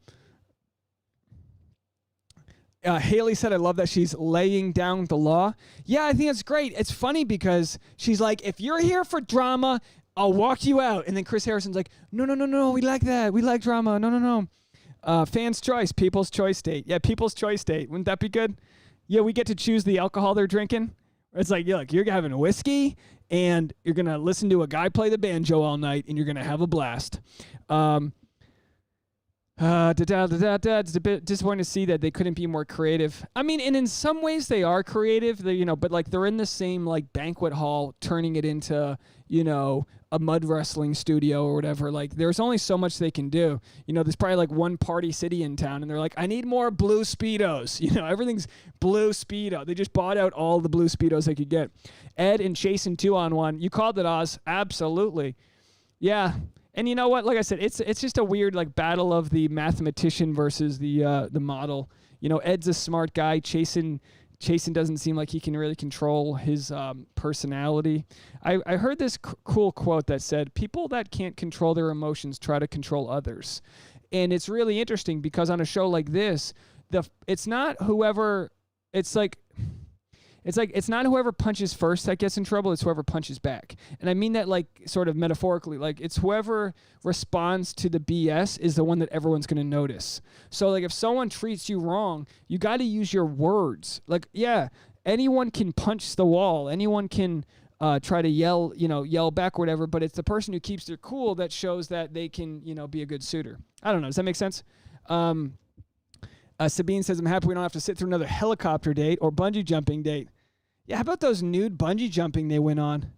Haley said, I love that she's laying down the law. Yeah, I think that's great. It's funny because she's like, if you're here for drama, I'll walk you out. And then Chris Harrison's like, no, we like that. We like drama. No. Fans' choice, people's choice date. Yeah, people's choice date. Wouldn't that be good? Yeah, we get to choose the alcohol they're drinking. It's like, look, you're having a whiskey, and you're going to listen to a guy play the banjo all night, and you're going to have a blast. It's a bit disappointing to see that they couldn't be more creative. I mean, and in some ways they are creative, but like they're in the same like banquet hall, turning it into, a mud wrestling studio or whatever. Like there's only so much they can do. There's probably like one Party City in town, and they're like, I need more blue Speedos. Everything's blue Speedo. They just bought out all the blue Speedos they could get. Ed and Chasing 2-on-1. You called it, Oz. Absolutely. Yeah. And you know what? Like I said, it's just a weird like battle of the mathematician versus the model. You know, Ed's a smart guy. Chasen doesn't seem like he can really control his personality. I heard this cool quote that said, people that can't control their emotions try to control others. And it's really interesting because on a show like this, it's not whoever punches first that gets in trouble. It's whoever punches back. And I mean that like sort of metaphorically. Like it's whoever responds to the BS is the one that everyone's going to notice. So like if someone treats you wrong, you got to use your words. Like, yeah, anyone can punch the wall. Anyone can try to yell back or whatever. But it's the person who keeps their cool that shows that they can, be a good suitor. I don't know. Does that make sense? Sabine says, I'm happy we don't have to sit through another helicopter date or bungee jumping date. Yeah, how about those nude bungee jumping they went on?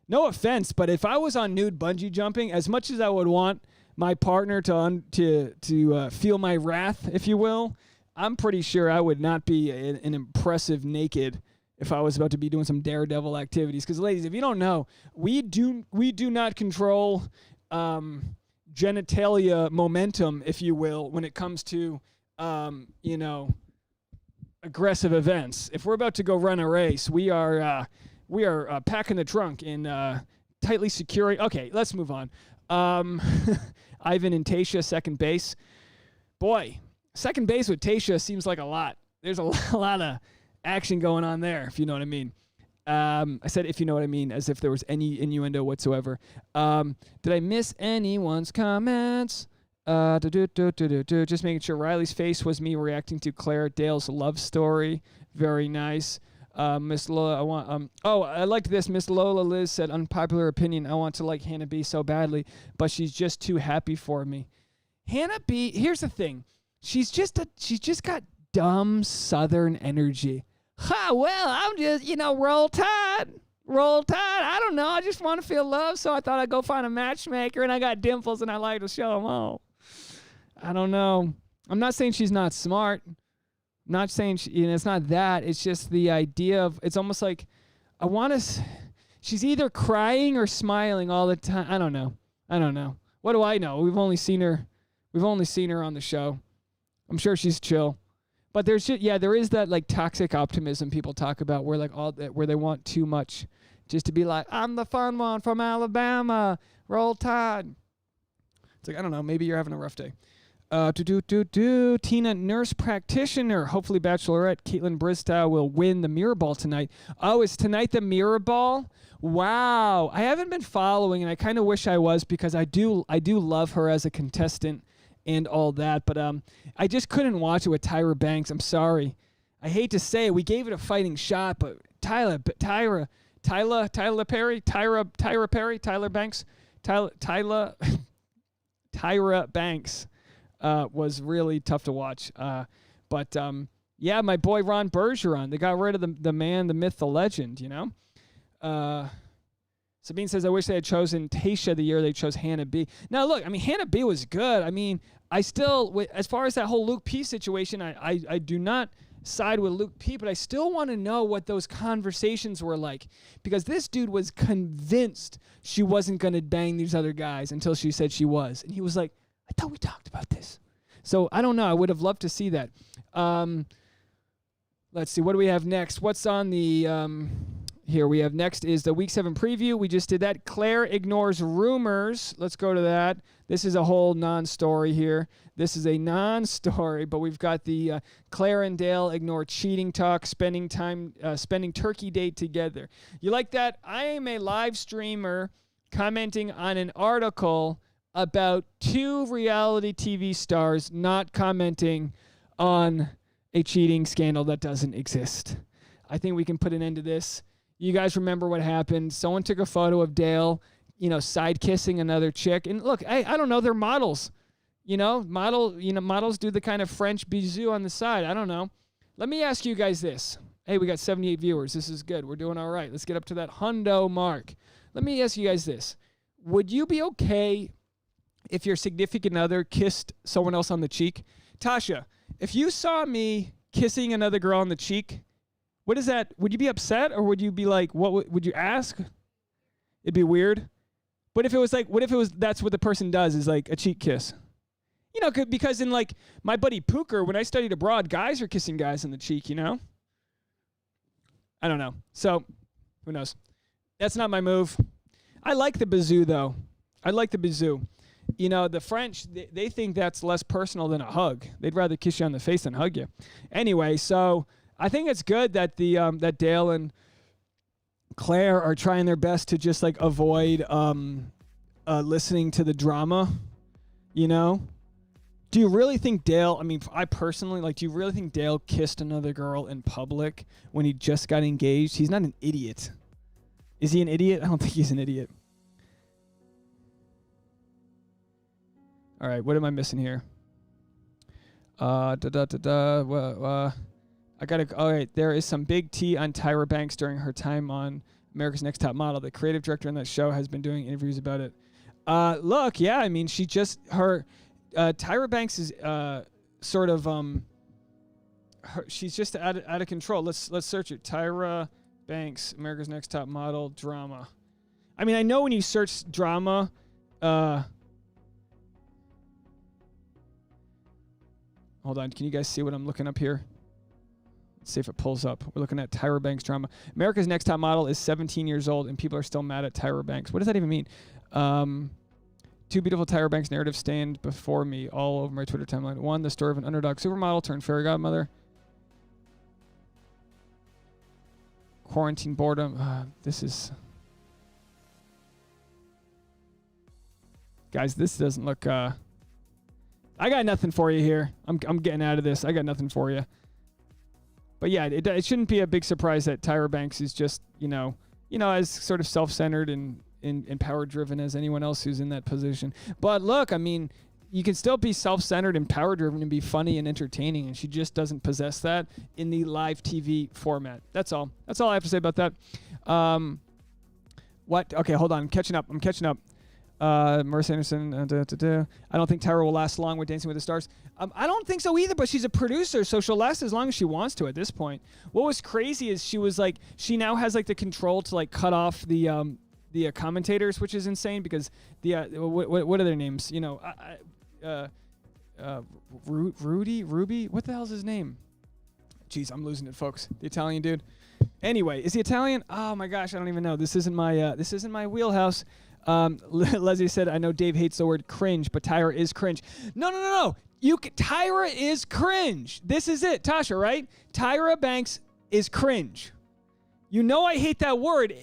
No offense, but if I was on nude bungee jumping, as much as I would want my partner to feel my wrath, if you will, I'm pretty sure I would not be an impressive naked if I was about to be doing some daredevil activities. Because, ladies, if you don't know, we do not control genitalia momentum, if you will, when it comes to aggressive events. If we're about to go run a race, we are packing the trunk and tightly securing. Okay, let's move on. Ivan and Tayshia, second base. Boy, second base with Tayshia seems like a lot. There's a lot of action going on there, if you know what I mean. I said if you know what I mean, as if there was any innuendo whatsoever. Did I miss anyone's comments? Just making sure. Riley's face was me reacting to Clare Dale's love story. Very nice. Miss Lola, I liked this. Miss Lola Liz said, unpopular opinion, I want to like Hannah B so badly, but she's just too happy for me. Hannah B, here's the thing. She's just got dumb Southern energy. Well, I'm just, roll tide. I don't know. I just want to feel love, so I thought I'd go find a matchmaker, and I got dimples, and I like to show them all. I don't know. I'm not saying she's not smart. I'm not saying it's not that. It's just the idea of, it's almost like she's either crying or smiling all the time. I don't know. What do I know? We've only seen her on the show. I'm sure she's chill. But there is that like toxic optimism people talk about where where they want too much just to be like, I'm the fun one from Alabama. Roll Tide. It's like, I don't know, maybe you're having a rough day. Tina, nurse practitioner. Hopefully Bachelorette Caitlin Bristow will win the mirror ball tonight. Oh, is tonight the mirror ball? Wow. I haven't been following, and I kind of wish I was because I do love her as a contestant and all that, but I just couldn't watch it with Tyra Banks. I'm sorry. I hate to say it. We gave it a fighting shot, but Tyra Banks was really tough to watch. But my boy Ron Bergeron, they got rid of the man, the myth, the legend, Sabine says, I wish they had chosen Tayshia the year they chose Hannah B. Now, look, Hannah B was good. I still, as far as that whole Luke P situation, I do not side with Luke P, but I still want to know what those conversations were like, because this dude was convinced she wasn't going to bang these other guys until she said she was. And he was like, I thought we talked about this. So I don't know. I would have loved to see that. Let's see. What do we have next? What's on the... Here we have next is the Week 7 preview. We just did that. Clare ignores rumors. Let's go to that. This is a whole non-story here. This is a non-story, but we've got the Clare and Dale ignore cheating talk, spending turkey date together. You like that? I am a live streamer commenting on an article about 2 reality TV stars not commenting on a cheating scandal that doesn't exist. I think we can put an end to this. You guys remember what happened. Someone took a photo of Dale, side kissing another chick. And look, I don't know, they're models. Models do the kind of French bisou on the side. I don't know. Let me ask you guys this. Hey, we got 78 viewers. This is good. We're doing all right. Let's get up to that hundo mark. Let me ask you guys this. Would you be okay if your significant other kissed someone else on the cheek? Tasha, if you saw me kissing another girl on the cheek, what is that? Would you be upset, or would you be like, what would you ask? It'd be weird. What if it was like, that's what the person does is like a cheek kiss? You know, because in like my buddy Pooker, when I studied abroad, guys are kissing guys on the cheek, you know? I don't know. So, who knows? That's not my move. I like the bazoo, though. I like the bazoo. You know, the French, they think that's less personal than a hug. They'd rather kiss you on the face than hug you. Anyway, so I think it's good that that Dale and Claire are trying their best to just like avoid listening to the drama, you know? Do you really think Dale, I mean, I personally, like, do you really think Dale kissed another girl in public when he just got engaged? He's not an idiot. Is he an idiot? I don't think he's an idiot. All right, what am I missing here? I gotta. All right, there is some big tea on Tyra Banks during her time on America's Next Top Model. The creative director on that show has been doing interviews about it. Look, yeah, I mean, she just Tyra Banks is sort of she's just out of control. Let's search it. Tyra Banks, America's Next Top Model, drama. I mean, I know when you search drama, hold on, can you guys see what I'm looking up here? Let's see if it pulls up. We're looking at Tyra Banks drama. America's Next Top Model is 17 years old, and people are still mad at Tyra Banks. What does that even mean? Two beautiful Tyra Banks narratives stand before me all over my Twitter timeline. One, the story of an underdog supermodel turned fairy godmother. Quarantine boredom. This is... Guys, this doesn't look... I got nothing for you here. I'm getting out of this. I got nothing for you. But yeah, it shouldn't be a big surprise that Tyra Banks is just, you know, as sort of self-centered and power-driven as anyone else who's in that position. But look, I mean, you can still be self-centered and power-driven and be funny and entertaining, and she just doesn't possess that in the live TV format. That's all. That's all I have to say about that. What? Okay, hold on. I'm catching up. Marissa Anderson. I don't think Tyra will last long with Dancing with the Stars. I don't think so either, but she's a producer, so she'll last as long as she wants to at this point. What was crazy is she now has like the control to like cut off the commentators, which is insane because what are their names? You know, Ruby. What the hell's his name? Jeez, I'm losing it, folks. The Italian dude. Anyway, is he Italian? Oh my gosh, I don't even know. This isn't my wheelhouse. Leslie said, I know Dave hates the word cringe, but Tyra is cringe. No. Tyra is cringe. This is it, Tasha, right? Tyra Banks is cringe. You know I hate that word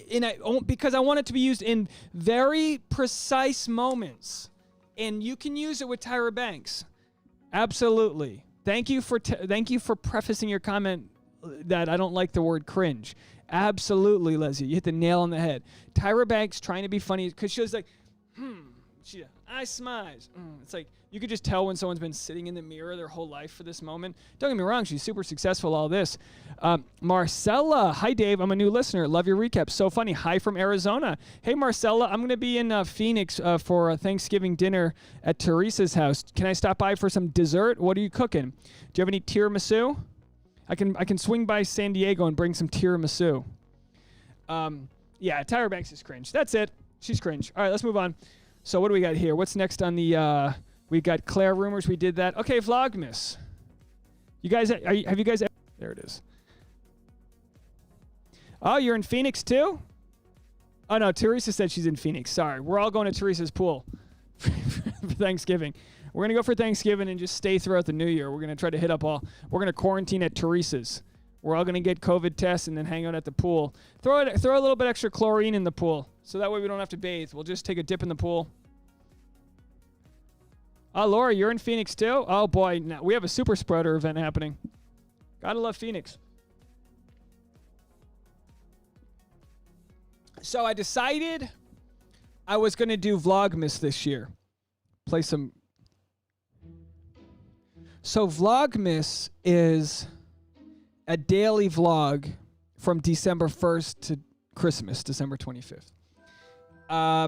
because I want it to be used in very precise moments. And you can use it with Tyra Banks. Absolutely. Thank you for prefacing your comment that I don't like the word cringe. Absolutely, Leslie. You hit the nail on the head. Tyra Banks trying to be funny because she was like, I smize. It's like you could just tell when someone's been sitting in the mirror their whole life for this moment. Don't get me wrong. She's super successful, all this. Marcella. Hi, Dave. I'm a new listener. Love your recap. So funny. Hi from Arizona. Hey, Marcella. I'm going to be in Phoenix for a Thanksgiving dinner at Teresa's house. Can I stop by for some dessert? What are you cooking? Do you have any tiramisu? I can swing by San Diego and bring some tiramisu. Yeah, Tyra Banks is cringe. That's it. She's cringe. All right, let's move on. So what do we got here? What's next on the... we got Clare rumors. We did that. Okay, Vlogmas. You guys... have you guys... There it is. Oh, you're in Phoenix too? Oh, no. Teresa said she's in Phoenix. Sorry. We're all going to Teresa's pool for Thanksgiving. We're going to go for Thanksgiving and just stay throughout the new year. We're going to try to hit up all... We're going to quarantine at Teresa's. We're all going to get COVID tests and then hang out at the pool. Throw a little bit extra chlorine in the pool. So that way we don't have to bathe. We'll just take a dip in the pool. Oh, Laura, you're in Phoenix too? Oh, boy. Now we have a super spreader event happening. Gotta love Phoenix. So I decided I was going to do Vlogmas this year. Play some... So Vlogmas is a daily vlog from December 1st to Christmas, December 25th. I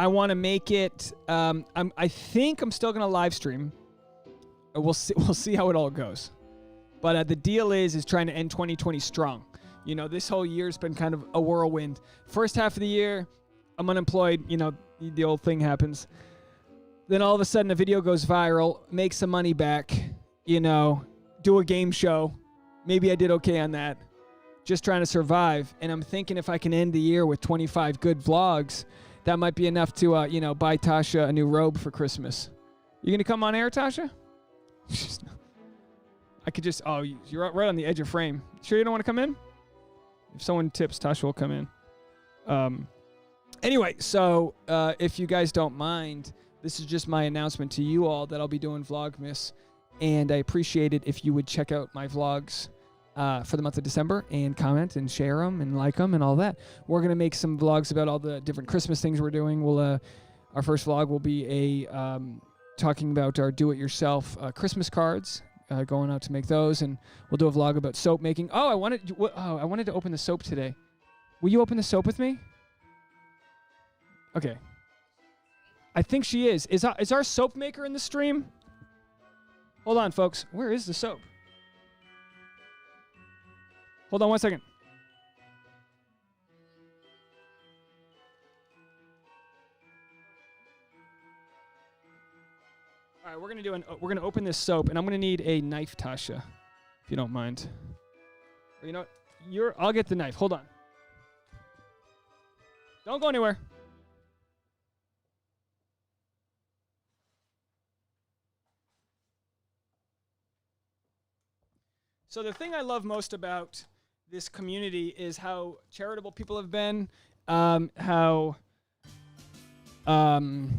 want to make it. I think I'm still gonna live stream. We'll see how it all goes. But the deal is trying to end 2020 strong. You know, this whole year's been kind of a whirlwind. First half of the year, I'm unemployed, the old thing happens. Then all of a sudden a video goes viral, make some money back, do a game show. Maybe I did okay on that. Just trying to survive. And I'm thinking if I can end the year with 25 good vlogs, that might be enough to, buy Tasha a new robe for Christmas. You going to come on air, Tasha? I could just, you're right on the edge of frame. Sure you don't want to come in? If someone tips, Tasha will come in. Anyway, so if you guys don't mind, this is just my announcement to you all that I'll be doing Vlogmas. And I appreciate it if you would check out my vlogs for the month of December and comment and share them and like them and all that. We're going to make some vlogs about all the different Christmas things we're doing. Our first vlog will be talking about our do-it-yourself Christmas cards, going out to make those, and we'll do a vlog about soap making. I wanted to open the soap today. Will you open the soap with me? Okay. I think she is. Is our soap maker in the stream? Hold on, folks. Where is the soap? Hold on 1 second. All right, we're gonna open this soap, and I'm gonna need a knife, Tasha, if you don't mind. Or you know what? I'll get the knife. Hold on. Don't go anywhere. So the thing I love most about this community is how charitable people have been, how I've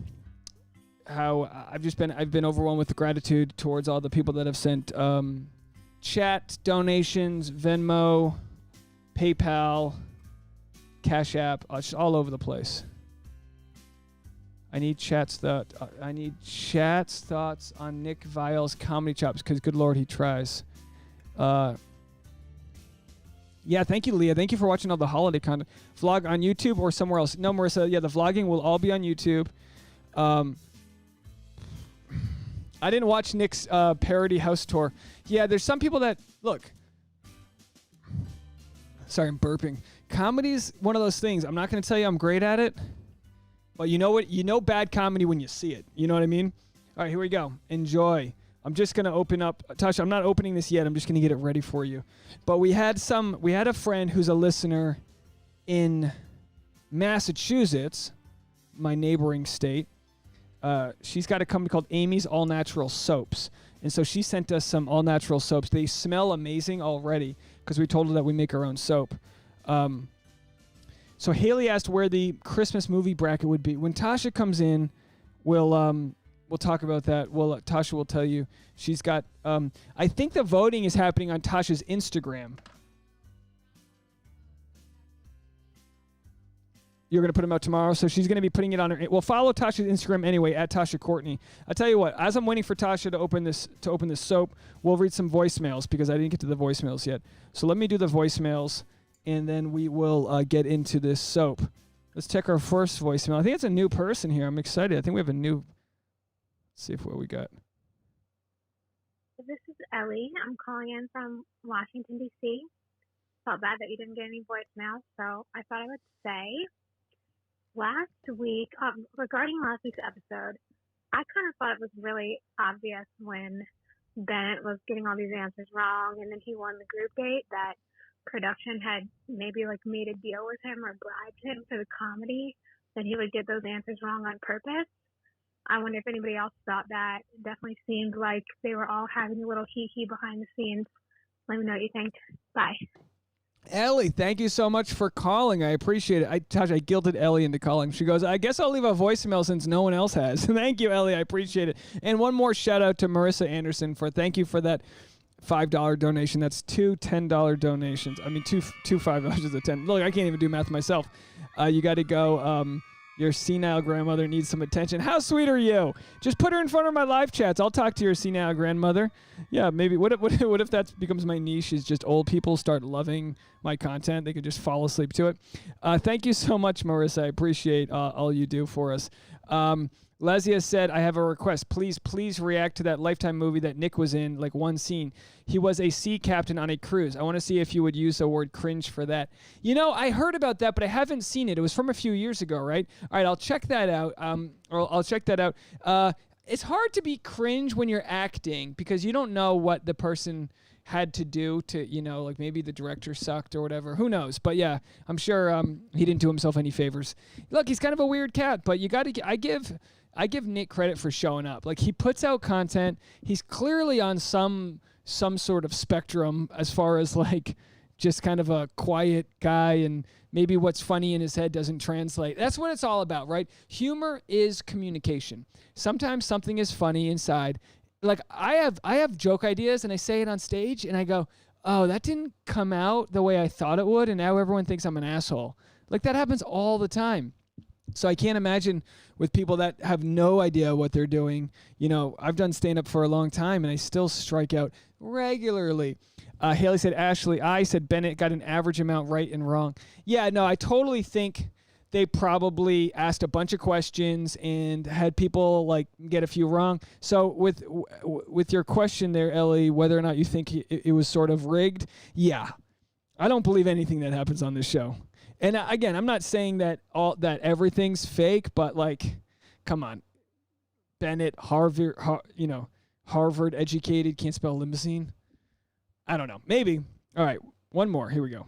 been overwhelmed with gratitude towards all the people that have sent chat donations, Venmo, PayPal, Cash App, just all over the place. I need chat's thoughts on Nick Vile's comedy chops, because good Lord, he tries. Yeah, thank you, Leah. Thank you for watching all the holiday content. Vlog on YouTube or somewhere else? No, Marissa. Yeah, the vlogging will all be on YouTube. I didn't watch Nick's parody house tour. Yeah, there's some people that look. Sorry, I'm burping. Comedy's one of those things. I'm not going to tell you I'm great at it, but you know what? You know bad comedy when you see it. You know what I mean? All right, here we go. Enjoy. I'm just going to open up. Tasha, I'm not opening this yet. I'm just going to get it ready for you. But we had a friend who's a listener in Massachusetts, my neighboring state. She's got a company called Amy's All Natural Soaps. And so she sent us some all natural soaps. They smell amazing already because we told her that we make our own soap. So Haley asked where the Christmas movie bracket would be. When Tasha comes in, we'll talk about that. Tasha will tell you. She's got, I think the voting is happening on Tasha's Instagram. You're going to put them out tomorrow, so she's going to be putting it on her. Well, follow Tasha's Instagram anyway, at Tasha Courtney. I'll tell you what, as I'm waiting for Tasha to open this soap, we'll read some voicemails because I didn't get to the voicemails yet. So let me do the voicemails, and then we will get into this soap. Let's check our first voicemail. I think it's a new person here. I'm excited. I think we have a new... Let's see what we got. This is Ellie. I'm calling in from Washington, D.C. Felt bad that you didn't get any voicemails, so I thought I would say... Last week, regarding last week's episode, I kind of thought it was really obvious when Bennett was getting all these answers wrong and then he won the group date that production had maybe like made a deal with him or bribed him for the comedy that he would get those answers wrong on purpose. I wonder if anybody else thought that. It definitely seemed like they were all having a little hee-hee behind the scenes. Let me know what you think. Bye. Ellie, thank you so much for calling. I appreciate it. I guilted Ellie into calling. She goes, I guess I'll leave a voicemail since no one else has. Thank you, Ellie. I appreciate it. And one more shout out to Marissa Anderson thank you for that $5 donation. That's two $10 donations. I mean, two $5 is a 10. Look, I can't even do math myself. You got to go. Your senile grandmother needs some attention. How sweet are you? Just put her in front of my live chats. I'll talk to your senile grandmother. Yeah, maybe. What if that becomes my niche? Is just old people start loving my content? They could just fall asleep to it. Thank you so much, Marissa. I appreciate all you do for us. Lazia said, I have a request. Please react to that Lifetime movie that Nick was in, like one scene. He was a sea captain on a cruise. I want to see if you would use the word cringe for that. You know, I heard about that, but I haven't seen it. It was from a few years ago, right? All right, I'll check that out. I'll check that out. It's hard to be cringe when you're acting because you don't know what the person had to do to, you know, like maybe the director sucked or whatever. Who knows? But yeah, I'm sure he didn't do himself any favors. Look, he's kind of a weird cat, but you got to. I give Nick credit for showing up. Like, he puts out content. He's clearly on some sort of spectrum as far as like just kind of a quiet guy, and maybe what's funny in his head doesn't translate. That's what it's all about, right? Humor is communication. Sometimes something is funny inside. Like, I have joke ideas and I say it on stage and I go, oh, that didn't come out the way I thought it would, and now everyone thinks I'm an asshole. Like, that happens all the time. So I can't imagine with people that have no idea what they're doing. You know, I've done stand-up for a long time and I still strike out regularly. Haley said Ashley. I said Bennett got an average amount right and wrong. Yeah, no, I totally think they probably asked a bunch of questions and had people like get a few wrong. So with your question there, Ellie, whether or not you think it was sort of rigged, yeah. I don't believe anything that happens on this show. And again, I'm not saying that everything's fake, but like, come on, Bennett, Harvard educated, can't spell limousine. I don't know, maybe. All right, one more. Here we go.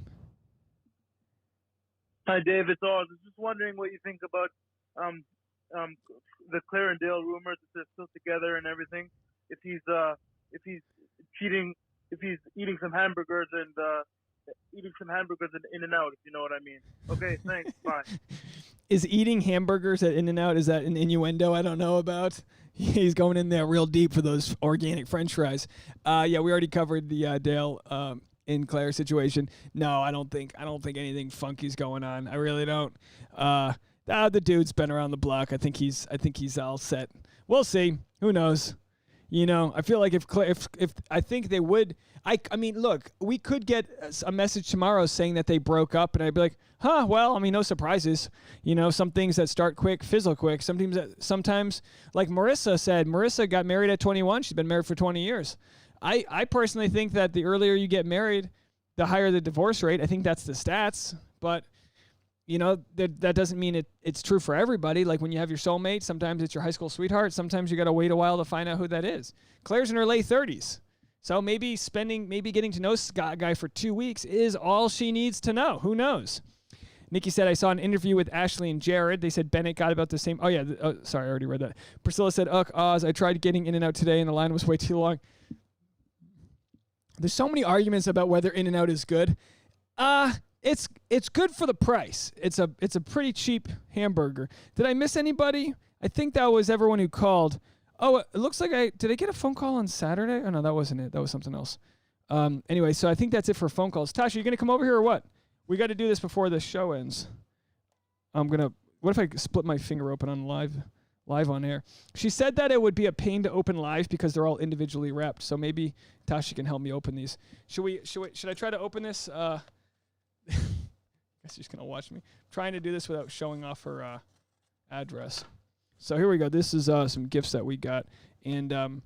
Hi, Dave. It's Oz. I was just wondering what you think about the Clare and Dale rumors that they're still together and everything. If he's cheating, if he's eating some hamburgers and In-N-Out, if you know what I mean. Okay, thanks. Bye. Is eating hamburgers at In-N-Out, is that an innuendo I don't know about? He's going in there real deep for those organic French fries. Yeah, we already covered the Dale in Clare situation. No, I don't think anything funky's going on. I really don't. The dude's been around the block. I think he's all set. We'll see. Who knows? You know, I feel like if I think they would. I mean, look, we could get a message tomorrow saying that they broke up, and I'd be like, huh, well, I mean, no surprises. You know, some things that start quick fizzle quick. Sometimes, like Marissa got married at 21. She's been married for 20 years. I personally think that the earlier you get married, the higher the divorce rate. I think that's the stats, but you know, that doesn't mean it's true for everybody. Like when you have your soulmate, sometimes it's your high school sweetheart. Sometimes you got to wait a while to find out who that is. Claire's in her late 30s. So maybe getting to know Scott guy for 2 weeks is all she needs to know. Who knows? Nikki said, I saw an interview with Ashley and Jared. They said Bennett got about the same. Oh, yeah. Sorry, I already read that. Priscilla said, Oz, I tried getting In-N-Out today, and the line was way too long. There's so many arguments about whether In-N-Out is good. It's good for the price. It's a pretty cheap hamburger. Did I miss anybody? I think that was everyone who called. Oh, it looks like did I get a phone call on Saturday? Oh, no, that wasn't it. That was something else. Anyway, so I think that's it for phone calls. Tasha, you going to come over here or what? We got to do this before the show ends. What if I split my finger open on live on air? She said that it would be a pain to open live because they're all individually wrapped. So maybe Tasha can help me open these. Should I try to open this? I guess she's going to watch me. I'm trying to do this without showing off her address. So here we go. This is some gifts that we got. And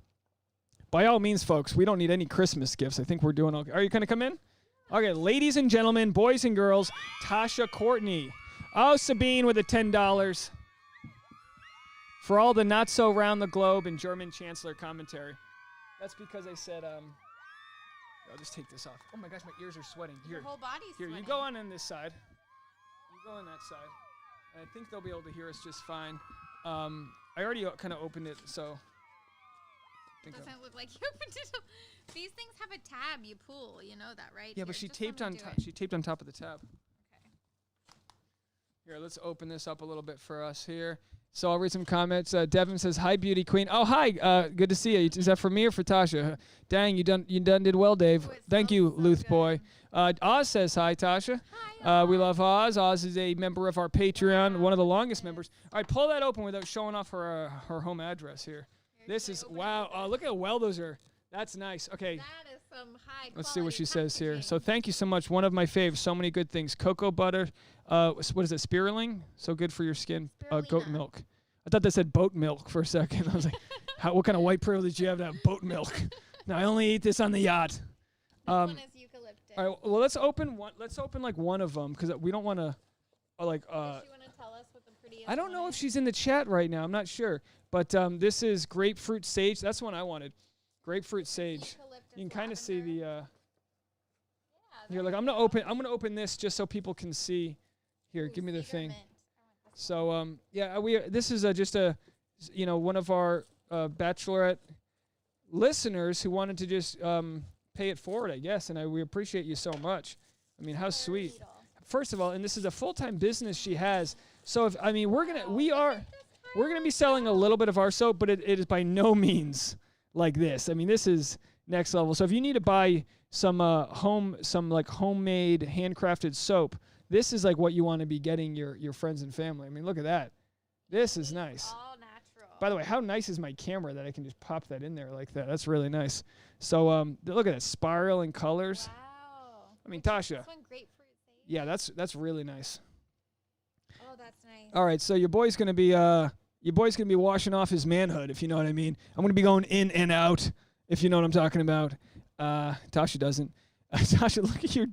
by all means, folks, we don't need any Christmas gifts. I think we're doing okay. Are you going to come in? Okay, ladies and gentlemen, boys and girls, Tasha Courtney. Oh, Sabine with the $10. For all the not so round the globe and German Chancellor commentary. That's because I said, I'll just take this off. Oh my gosh, my ears are sweating. Here, your whole body's here, sweating. You go on this side. You go on that side. And I think they'll be able to hear us just fine. I already kind of opened it, so. Doesn't look like you opened it. These things have a tab you pull. You know that, right? Yeah, but she taped on top. She taped on top of the tab. Okay. Here, let's open this up a little bit for us here. So I'll read some comments. Devin says, "Hi, beauty queen." Oh, hi. Good to see you. Is that for me or for Tasha? Dang, you done did well, Dave. Thank you, Luth boy. Oz says hi, Tasha. Hi. We love Oz. Oz is a member of our Patreon, one of the longest members. All right, pull that open without showing off her home address here. This is wow. Oh, look how well those are. That's nice. Okay. That is some high Let's see what she says here. packaging. So thank you so much. One of my faves. So many good things. Cocoa butter. What is it? Spirulina. So good for your skin. Goat Spirulina. milk. I thought that said boat milk for a second. I was like, what kind of white privilege do you have to have boat milk? No, I only eat this on the yacht. This one is eucalyptus. All right, well, let's open one. Let's open like one of them because we don't want to, like. Does she want to tell us what the prettiest I don't know one if is? she's in the chat right now. I'm not sure, but this is grapefruit sage. That's one I wanted. Grapefruit sage. Eucalyptus You can kind of see the. lavender. Here, like I'm gonna open this just so people can see. Here, give me the thing. Mint. I want this So yeah, this is just a, one of our Bachelorette listeners who wanted to just pay it forward, I guess, and we appreciate you so much. I mean, how sweet. needle. First of all, and this is a full-time business she has. So if we're gonna be selling a little bit of our soap, but it is by no means like this. I mean, this is next level. So if you need to buy some homemade handcrafted soap, this is like what you want to be getting your friends and family. I mean, look at that. This is nice. All natural. By the way, how nice is my camera that I can just pop that in there like that? That's really nice. So look at that spiral and colors. Wow. I mean, Which is Tasha. This one grapefruit sage? Yeah, that's really nice. Oh, that's nice. All right, so your boy's gonna be washing off his manhood, if you know what I mean. I'm gonna be going in and out, if you know what I'm talking about. Tasha doesn't. Tasha, look at you,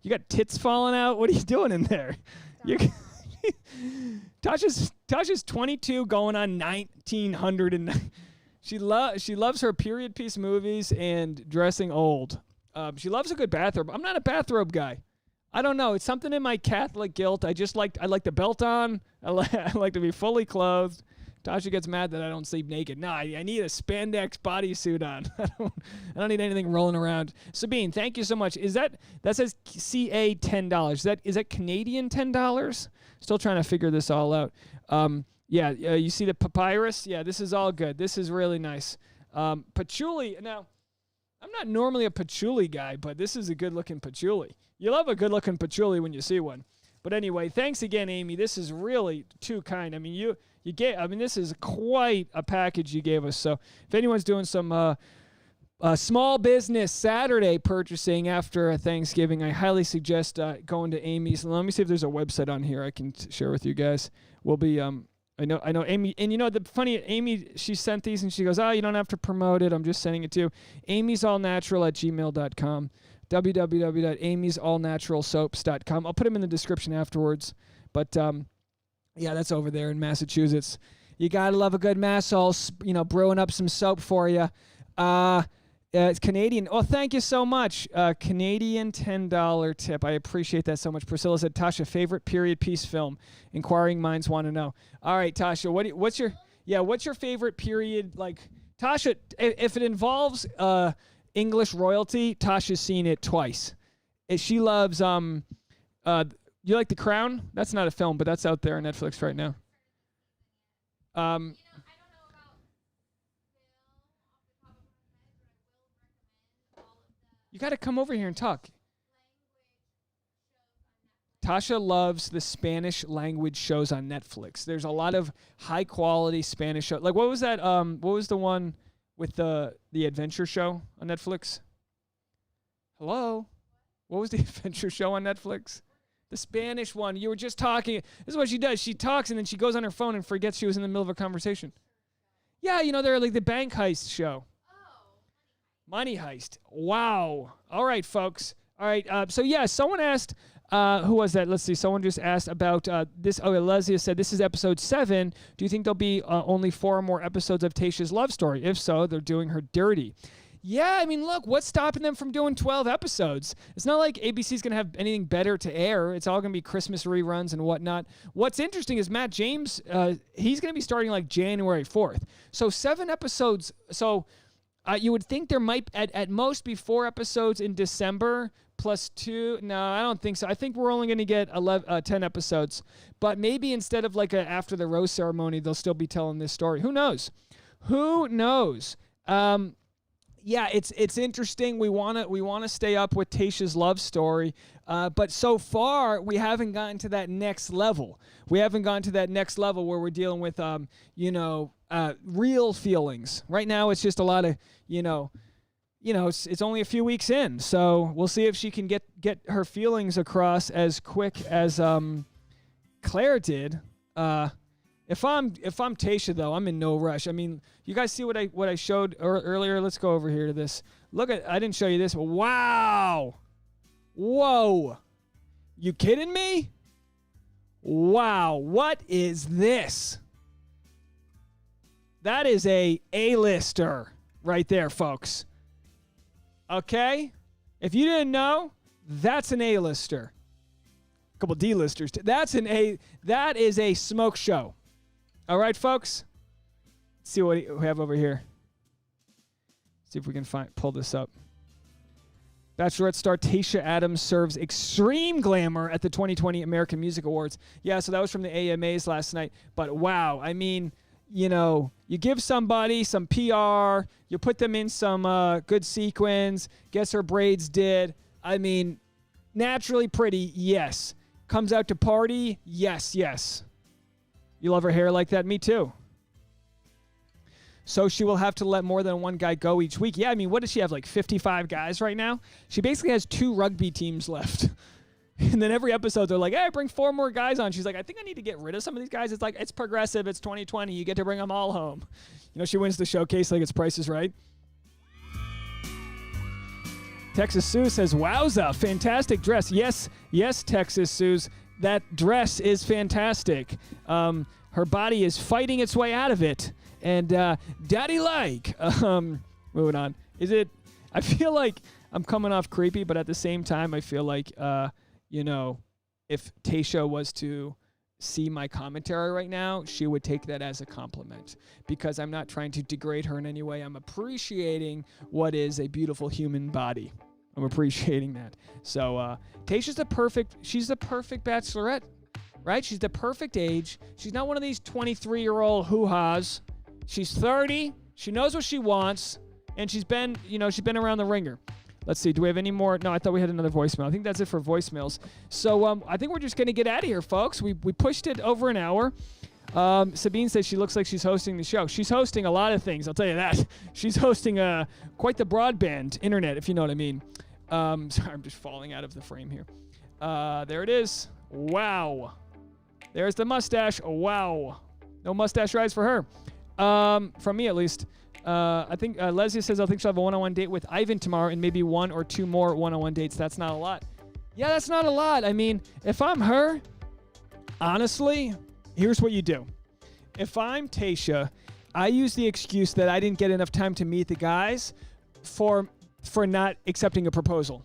you got tits falling out. What are you doing in there? Tasha's 22 going on 1900 and she loves her period piece movies and dressing old. She loves a good bathrobe. I'm not a bathrobe guy. I don't know. It's something in my Catholic guilt. I like the belt on. I like to be fully clothed. Tasha gets mad that I don't sleep naked. No, I need a spandex bodysuit on. I don't need anything rolling around. Sabine, thank you so much. That says CA $10? Is that Canadian $10? Still trying to figure this all out. You see the papyrus? Yeah, this is all good. This is really nice. Patchouli. Now, I'm not normally a patchouli guy, but this is a good-looking patchouli. You love a good-looking patchouli when you see one. But anyway, thanks again, Amy. This is really too kind. I mean, this is quite a package you gave us. So if anyone's doing some small business Saturday purchasing after Thanksgiving, I highly suggest going to Amy's. Let me see if there's a website on here I can share with you guys. We'll be I know Amy, and the funny Amy, she sent these and she goes, you don't have to promote it. I'm just sending it to you. amysallnatural@gmail.com. www.amysallnaturalsoaps.com. I'll put them in the description afterwards. But yeah, that's over there in Massachusetts. You gotta love a good Massall, brewing up some soap for you. It's Canadian. Oh, thank you so much. Canadian $10 tip. I appreciate that so much. Priscilla said, Tasha, favorite period piece film? Inquiring minds want to know. All right, Tasha, what's your favorite period? Like, Tasha, if it involves English royalty, Tasha's seen it twice. She loves you like The Crown? That's not a film, but that's out there on Netflix right now. I don't know about film off the top of my head, but I will recommend all of the You got to come over here and talk. language shows on Netflix. Tasha loves the Spanish language shows on Netflix. There's a lot of high quality Spanish shows. Like, what was that? What was the one with the adventure show on Netflix? Hello? What was the adventure show on Netflix? The Spanish one. You were just talking. This is what she does. She talks and then she goes on her phone and forgets she was in the middle of a conversation. Yeah, they're like the bank heist show. Money Heist. Wow. All right, folks. All right. So yeah, someone asked, who was that? Let's see. Someone just asked about this. Oh, Leslie said, this is episode 7. Do you think there'll be only 4 more episodes of Tayshia's love story? If so, they're doing her dirty. Yeah, I mean, look, what's stopping them from doing 12 episodes? It's not like ABC's going to have anything better to air. It's all going to be Christmas reruns and whatnot. What's interesting is Matt James, he's going to be starting like January 4th. So 7 episodes. So you would think there might at most be 4 episodes in December plus 2. No, I don't think so. I think we're only going to get 10 episodes. But maybe instead of like after the rose ceremony, they'll still be telling this story. Who knows? Who knows? Yeah, it's interesting. We wanna stay up with Tayshia's love story, but so far we haven't gotten to that next level. We haven't gotten to that next level where we're dealing with real feelings. Right now it's just a lot of it's only a few weeks in, so we'll see if she can get her feelings across as quick as Clare did. If I'm Tayshia though, I'm in no rush. I mean, you guys see what I showed earlier? Let's go over here to this. Look at, I didn't show you this, but wow. Whoa. You kidding me? Wow, what is this? That is a A-lister right there, folks. Okay? If you didn't know, that's an A-lister. A couple D-listers too. That is a smoke show. All right, folks? Let's see what we have over here. See if we can pull this up. Bachelorette star Tayshia Adams serves extreme glamour at the 2020 American Music Awards. Yeah, so that was from the AMAs last night. But wow, I mean, you know, you give somebody some PR, you put them in some good sequins, guess her braids did. I mean, naturally pretty, yes. Comes out to party, yes. You love her hair like that? Me too. So she will have to let more than one guy go each week. Yeah, I mean, what does she have, like 55 guys right now? She basically has 2 rugby teams left. And then every episode, they're like, hey, bring 4 more guys on. She's like, I think I need to get rid of some of these guys. It's like, it's progressive. It's 2020. You get to bring them all home. You know, she wins the showcase like it's Price is Right. Texas Sue says, wowza, fantastic dress. Yes, Texas Sue's. That dress is fantastic. Her body is fighting its way out of it. And daddy like. Moving on. I feel like I'm coming off creepy, but at the same time, I feel like, you know, if Tayshia was to see my commentary right now, she would take that as a compliment because I'm not trying to degrade her in any way. I'm appreciating what is a beautiful human body. I'm appreciating that. So Tayshia's she's the perfect bachelorette, right? She's the perfect age. She's not one of these 23-year-old hoo-has. She's 30. She knows what she wants, and she's been around the ringer. Let's see. Do we have any more? No, I thought we had another voicemail. I think that's it for voicemails. So I think we're just going to get out of here, folks. We pushed it over an hour. Sabine says she looks like she's hosting the show. She's hosting a lot of things, I'll tell you that. She's hosting quite the broadband internet, if you know what I mean. Sorry, I'm just falling out of the frame here. There it is. Wow. There's the mustache. Wow. No mustache rides for her. From me, at least. I think Leslie says I think she'll have a one-on-one date with Ivan tomorrow and maybe 1 or 2 more one-on-one dates. That's not a lot. Yeah, that's not a lot. I mean, if I'm her, honestly, here's what you do. If I'm Tayshia, I use the excuse that I didn't get enough time to meet the guys for not accepting a proposal.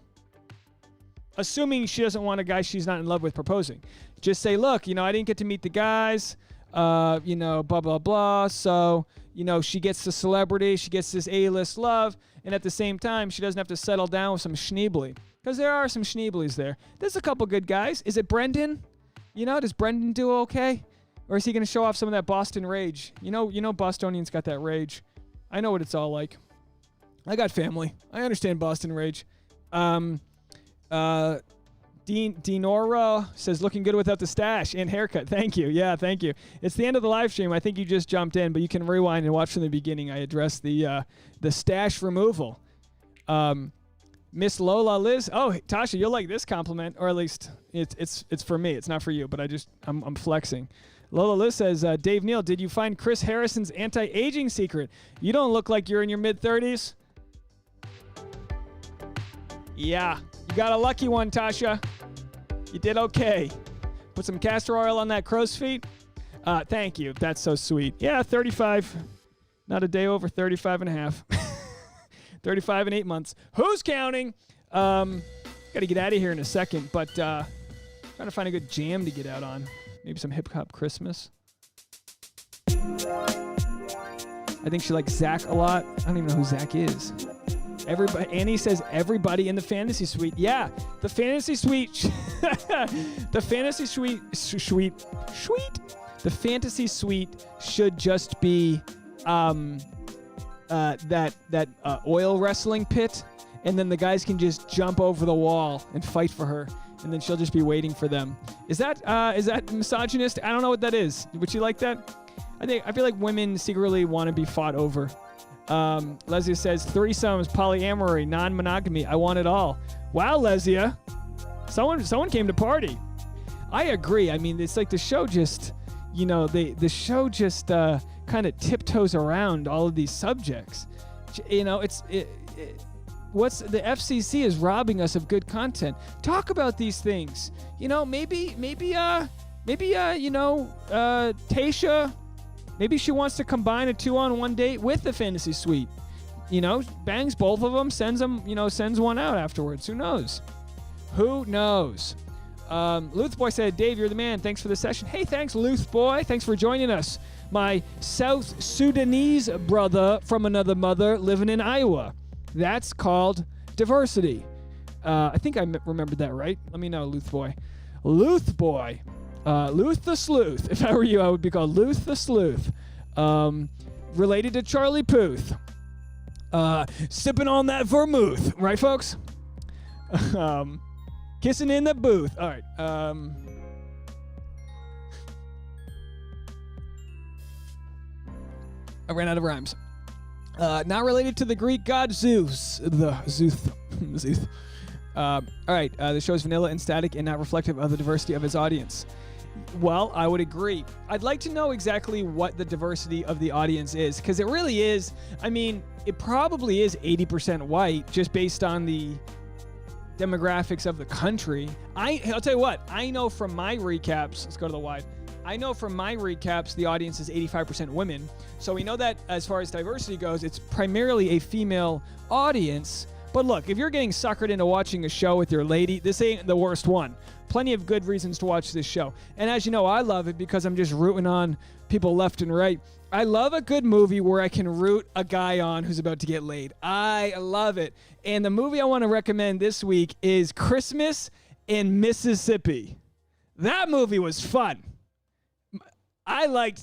Assuming she doesn't want a guy she's not in love with proposing. Just say, look, I didn't get to meet the guys, blah, blah, blah. So, she gets the celebrity, she gets this A-list love, and at the same time, she doesn't have to settle down with some schneebly. Because there are some schneeblies there. There's a couple good guys. Is it Brendan? Does Brendan do okay? Or is he going to show off some of that Boston rage? Bostonians got that rage. I know what it's all like. I got family. I understand Boston rage. Dinora says, looking good without the stash and haircut. Thank you. Yeah, thank you. It's the end of the live stream. I think you just jumped in, but you can rewind and watch from the beginning. I addressed the stash removal. Miss Lola Liz. Oh, Tasha, you'll like this compliment, or at least it's for me. It's not for you, but I'm flexing. Lola Liz says, Dave Neal, did you find Chris Harrison's anti-aging secret? You don't look like you're in your mid-30s. Yeah, you got a lucky one, Tasha. You did okay. Put some castor oil on that crow's feet. Thank you. That's so sweet. Yeah, 35. Not a day over 35 and a half. 35 and 8 months. Who's counting? Got to get out of here in a second, but trying to find a good jam to get out on. Maybe some hip-hop Christmas. I think she likes Zach a lot. I don't even know who Zach is. Everybody, Annie says everybody in the fantasy suite. Yeah, the fantasy suite. The fantasy suite. The fantasy suite should just be that oil wrestling pit, and then the guys can just jump over the wall and fight for her, and then she'll just be waiting for them. Is that misogynist? I don't know what that is. Would you like that? I feel like women secretly want to be fought over. Lesia says threesomes, polyamory, non-monogamy. I want it all. Wow, Lesia. Someone came to party. I agree. I mean, it's like the show just, you know, the show just kind of tiptoes around all of these subjects. You know, what's the FCC is robbing us of good content. Talk about these things. You know, maybe Tayshia, maybe she wants to combine a 2-on-1 date with the fantasy suite. You know, bangs both of them, sends one out afterwards. Who knows? Luth Boy said, Dave, you're the man. Thanks for the session. Hey, thanks, Luth Boy. Thanks for joining us. My South Sudanese brother from another mother living in Iowa. That's called diversity. I think I remembered that right. Let me know, Luth Boy. Luth Boy. Luth the Sleuth. If I were you, I would be called Luth the Sleuth. Related to Charlie Puth. Sipping on that vermouth. Right, folks? Kissing in the booth. All right. I ran out of rhymes. Not related to the Greek god Zeus. Zeus. All right. The show is vanilla and static and not reflective of the diversity of its audience. Well, I would agree. I'd like to know exactly what the diversity of the audience is, because it really is. I mean, it probably is 80% white just based on the demographics of the country. I'll tell you what. I know from my recaps. Let's go to the wide. I know from my recaps the audience is 85% women. So we know that as far as diversity goes, it's primarily a female audience. But look, if you're getting suckered into watching a show with your lady, this ain't the worst one. Plenty of good reasons to watch this show. And as you know, I love it because I'm just rooting on people left and right. I love a good movie where I can root a guy on who's about to get laid. I love it. And the movie I want to recommend this week is Christmas in Mississippi. That movie was fun.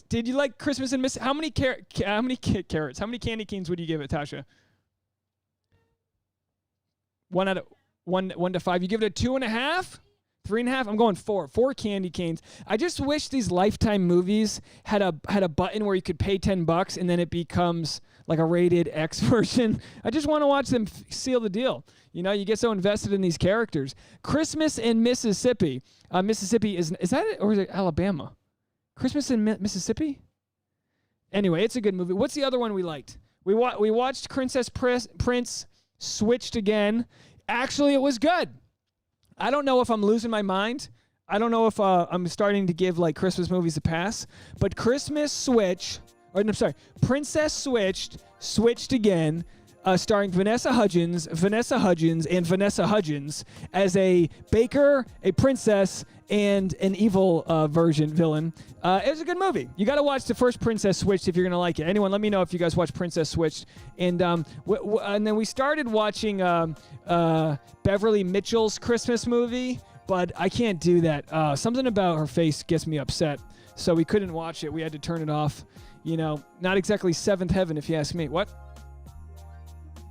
Did you like Christmas in Mississippi? How many carrots? How many candy canes would you give it, Tasha? 1 to 5. You give it a 2.5? 3.5? I'm going 4. 4 candy canes. I just wish these Lifetime movies had a button where you could pay $10 and then it becomes like a rated X version. I just want to watch them seal the deal. You know, you get so invested in these characters. Christmas in Mississippi. Mississippi is that it, or is it Alabama? Christmas in Mississippi? Anyway, it's a good movie. What's the other one we liked? We watched Princess Prince Switched again. Actually, it was good. I don't know if I'm losing my mind. I don't know if I'm starting to give like Christmas movies a pass. But Princess Switched again, starring Vanessa Hudgens, and Vanessa Hudgens as a baker, a princess, and an evil villain. It was a good movie. You got to watch the first Princess Switched if you're going to like it. Anyone, let me know if you guys watch Princess Switched. And and then we started watching Beverly Mitchell's Christmas movie, but I can't do that. Something about her face gets me upset, so we couldn't watch it. We had to turn it off. You know, not exactly seventh heaven, if you ask me. What?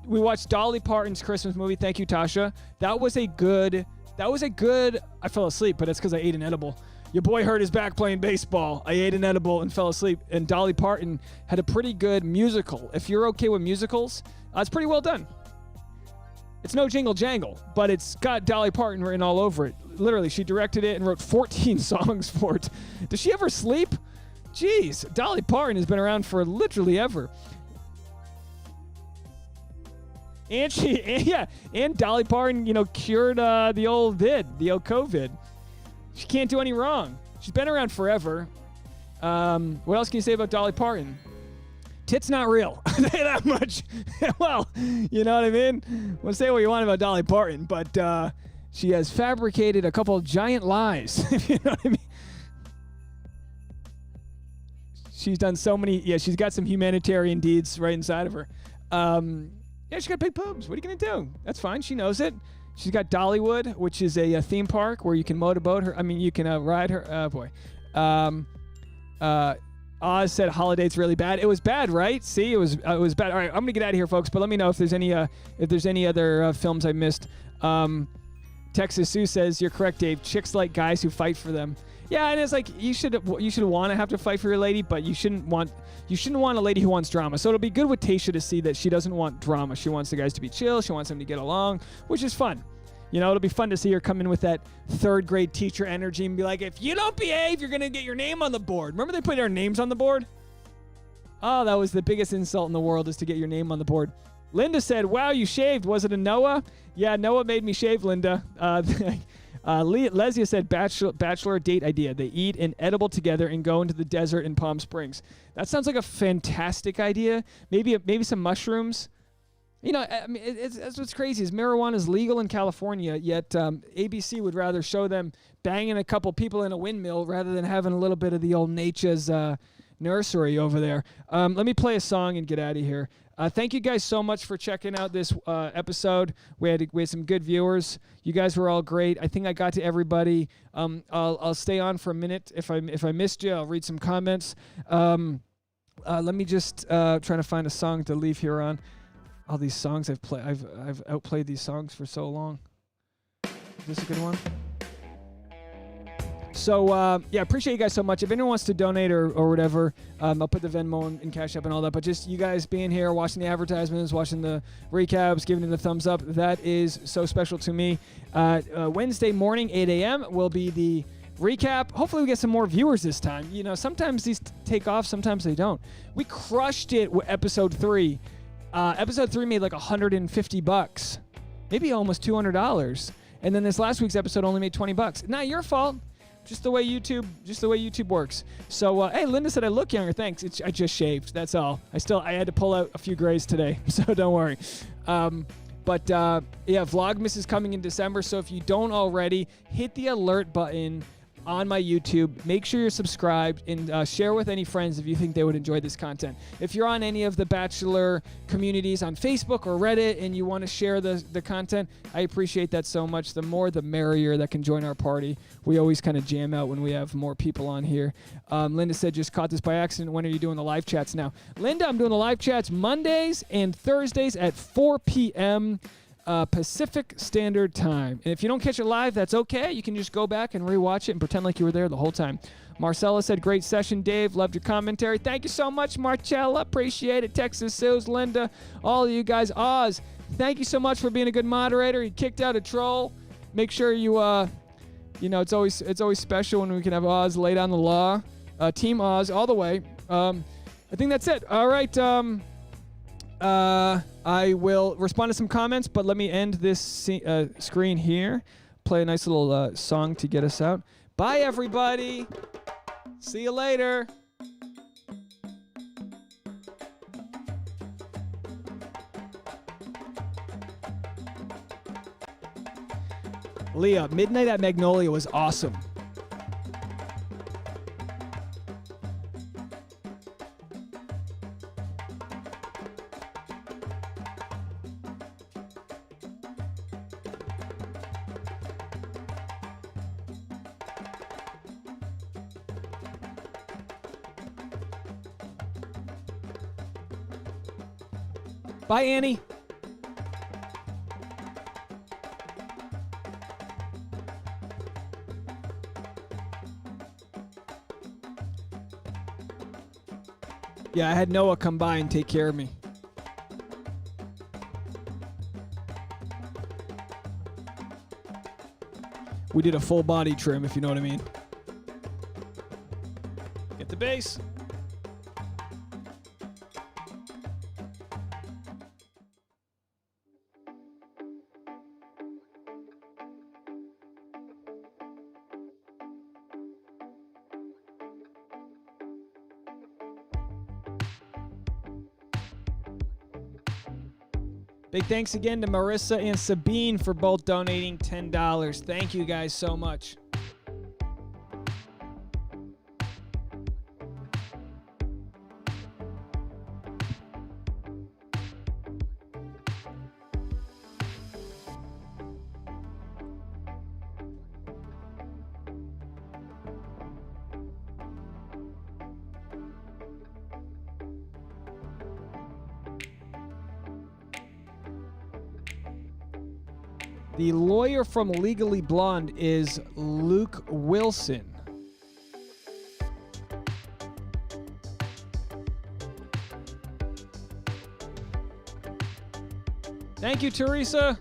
We watched Dolly Parton's Christmas movie. Thank you, Tasha. That was a good. I fell asleep, but it's because I ate an edible. Your boy hurt his back playing baseball. I ate an edible and fell asleep. And Dolly Parton had a pretty good musical. If you're okay with musicals, it's pretty well done. It's no Jingle Jangle, but it's got Dolly Parton written all over it. Literally, she directed it and wrote 14 songs for it. Does she ever sleep? Jeez, Dolly Parton has been around for literally ever. And Dolly Parton, cured the old COVID. She can't do any wrong. She's been around forever. What else can you say about Dolly Parton? Tits not real. I'll say that much. Well, you know what I mean? Well, say what you want about Dolly Parton, but she has fabricated a couple of giant lies. If you know what I mean? She's done so many. Yeah, she's got some humanitarian deeds right inside of her. Yeah, she's got big boobs. What are you going to do? That's fine. She knows it. She's got Dollywood, which is a theme park where you can motorboat her. I mean, you can ride her. Oh, boy. Oz said Holiday's really bad. It was bad, right? See, it was bad. All right, I'm going to get out of here, folks, but let me know if there's any other films I missed. Texas Sue says, you're correct, Dave. Chicks like guys who fight for them. Yeah, and it's like you should want to have to fight for your lady, but you shouldn't want a lady who wants drama. So it'll be good with Tayshia to see that she doesn't want drama. She wants the guys to be chill. She wants them to get along, which is fun. You know, it'll be fun to see her come in with that third grade teacher energy and be like, if you don't behave, you're going to get your name on the board. Remember they put our names on the board? Oh, that was the biggest insult in the world, is to get your name on the board. Linda said, wow, you shaved. Was it a Noah? Yeah, Noah made me shave, Linda. Lesia said, bachelor date idea. They eat an edible together and go into the desert in Palm Springs. That sounds like a fantastic idea. Maybe some mushrooms. You know, I mean, that's what's crazy is marijuana is legal in California, yet ABC would rather show them banging a couple people in a windmill rather than having a little bit of the old nature's nursery over there. Let me play a song and get out of here. Thank you guys so much for checking out this episode. We had some good viewers. You guys were all great. I think I got to everybody. I'll stay on for a minute. If I missed you, I'll read some comments. Let me just trying to find a song to leave here on. All these songs I've outplayed these songs for so long. Is this a good one? So, yeah, appreciate you guys so much. If anyone wants to donate or whatever, I'll put the Venmo and Cash App and all that. But just you guys being here, watching the advertisements, watching the recaps, giving it a thumbs up, that is so special to me. Wednesday morning, 8 a.m. will be the recap. Hopefully we get some more viewers this time. You know, sometimes these take off, sometimes they don't. We crushed it with episode 3. Episode 3 made like $150, maybe almost $200. And then this last week's episode only made $20. Not your fault. Just the way YouTube works. So, hey, Linda said I look younger. Thanks. I just shaved. That's all. I had to pull out a few grays today, so don't worry. But yeah, Vlogmas is coming in December. So if you don't already, hit the alert button on my YouTube. Make sure you're subscribed and share with any friends if you think they would enjoy this content. If you're on any of the Bachelor communities on Facebook or Reddit and you want to share the content, I appreciate that so much. The more, the merrier that can join our party. We always kind of jam out when we have more people on here. Linda said, just caught this by accident. When are you doing the live chats now? Linda, I'm doing the live chats Mondays and Thursdays at 4 p.m. Pacific Standard Time. And if you don't catch it live, that's okay. You can just go back and rewatch it and pretend like you were there the whole time. Marcella said, great session, Dave. Loved your commentary. Thank you so much, Marcella. Appreciate it. Texas Sills, Linda, all of you guys. Oz, thank you so much for being a good moderator. You kicked out a troll. Make sure you, you know, it's always special when we can have Oz lay down the law. Team Oz all the way. I think that's it. All right. I will respond to some comments, but let me end this screen here. Play a nice little song to get us out. Bye, everybody. See you later. Leah, Midnight at Magnolia was awesome. Bye, Annie. Yeah, I had Noah come by and take care of me. We did a full body trim, if you know what I mean. Get the base. Big thanks again to Marissa and Sabine for both donating $10. Thank you guys so much. The lawyer from Legally Blonde is Luke Wilson. Thank you, Teresa.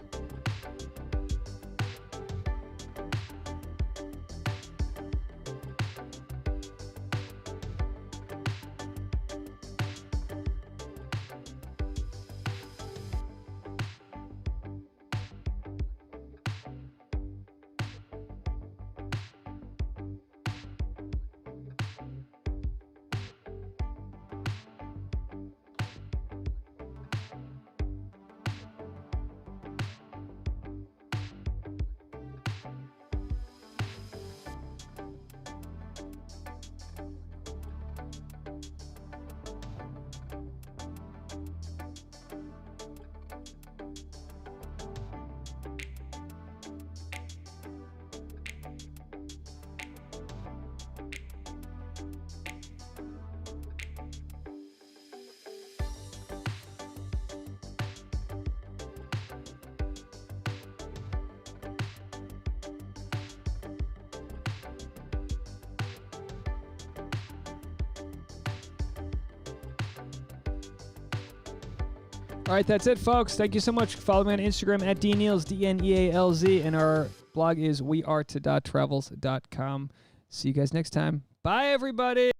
All right, that's it, folks. Thank you so much. Follow me on Instagram at dneals, DNEALZ, and our blog is wearetodotravels.com. See you guys next time. Bye, everybody.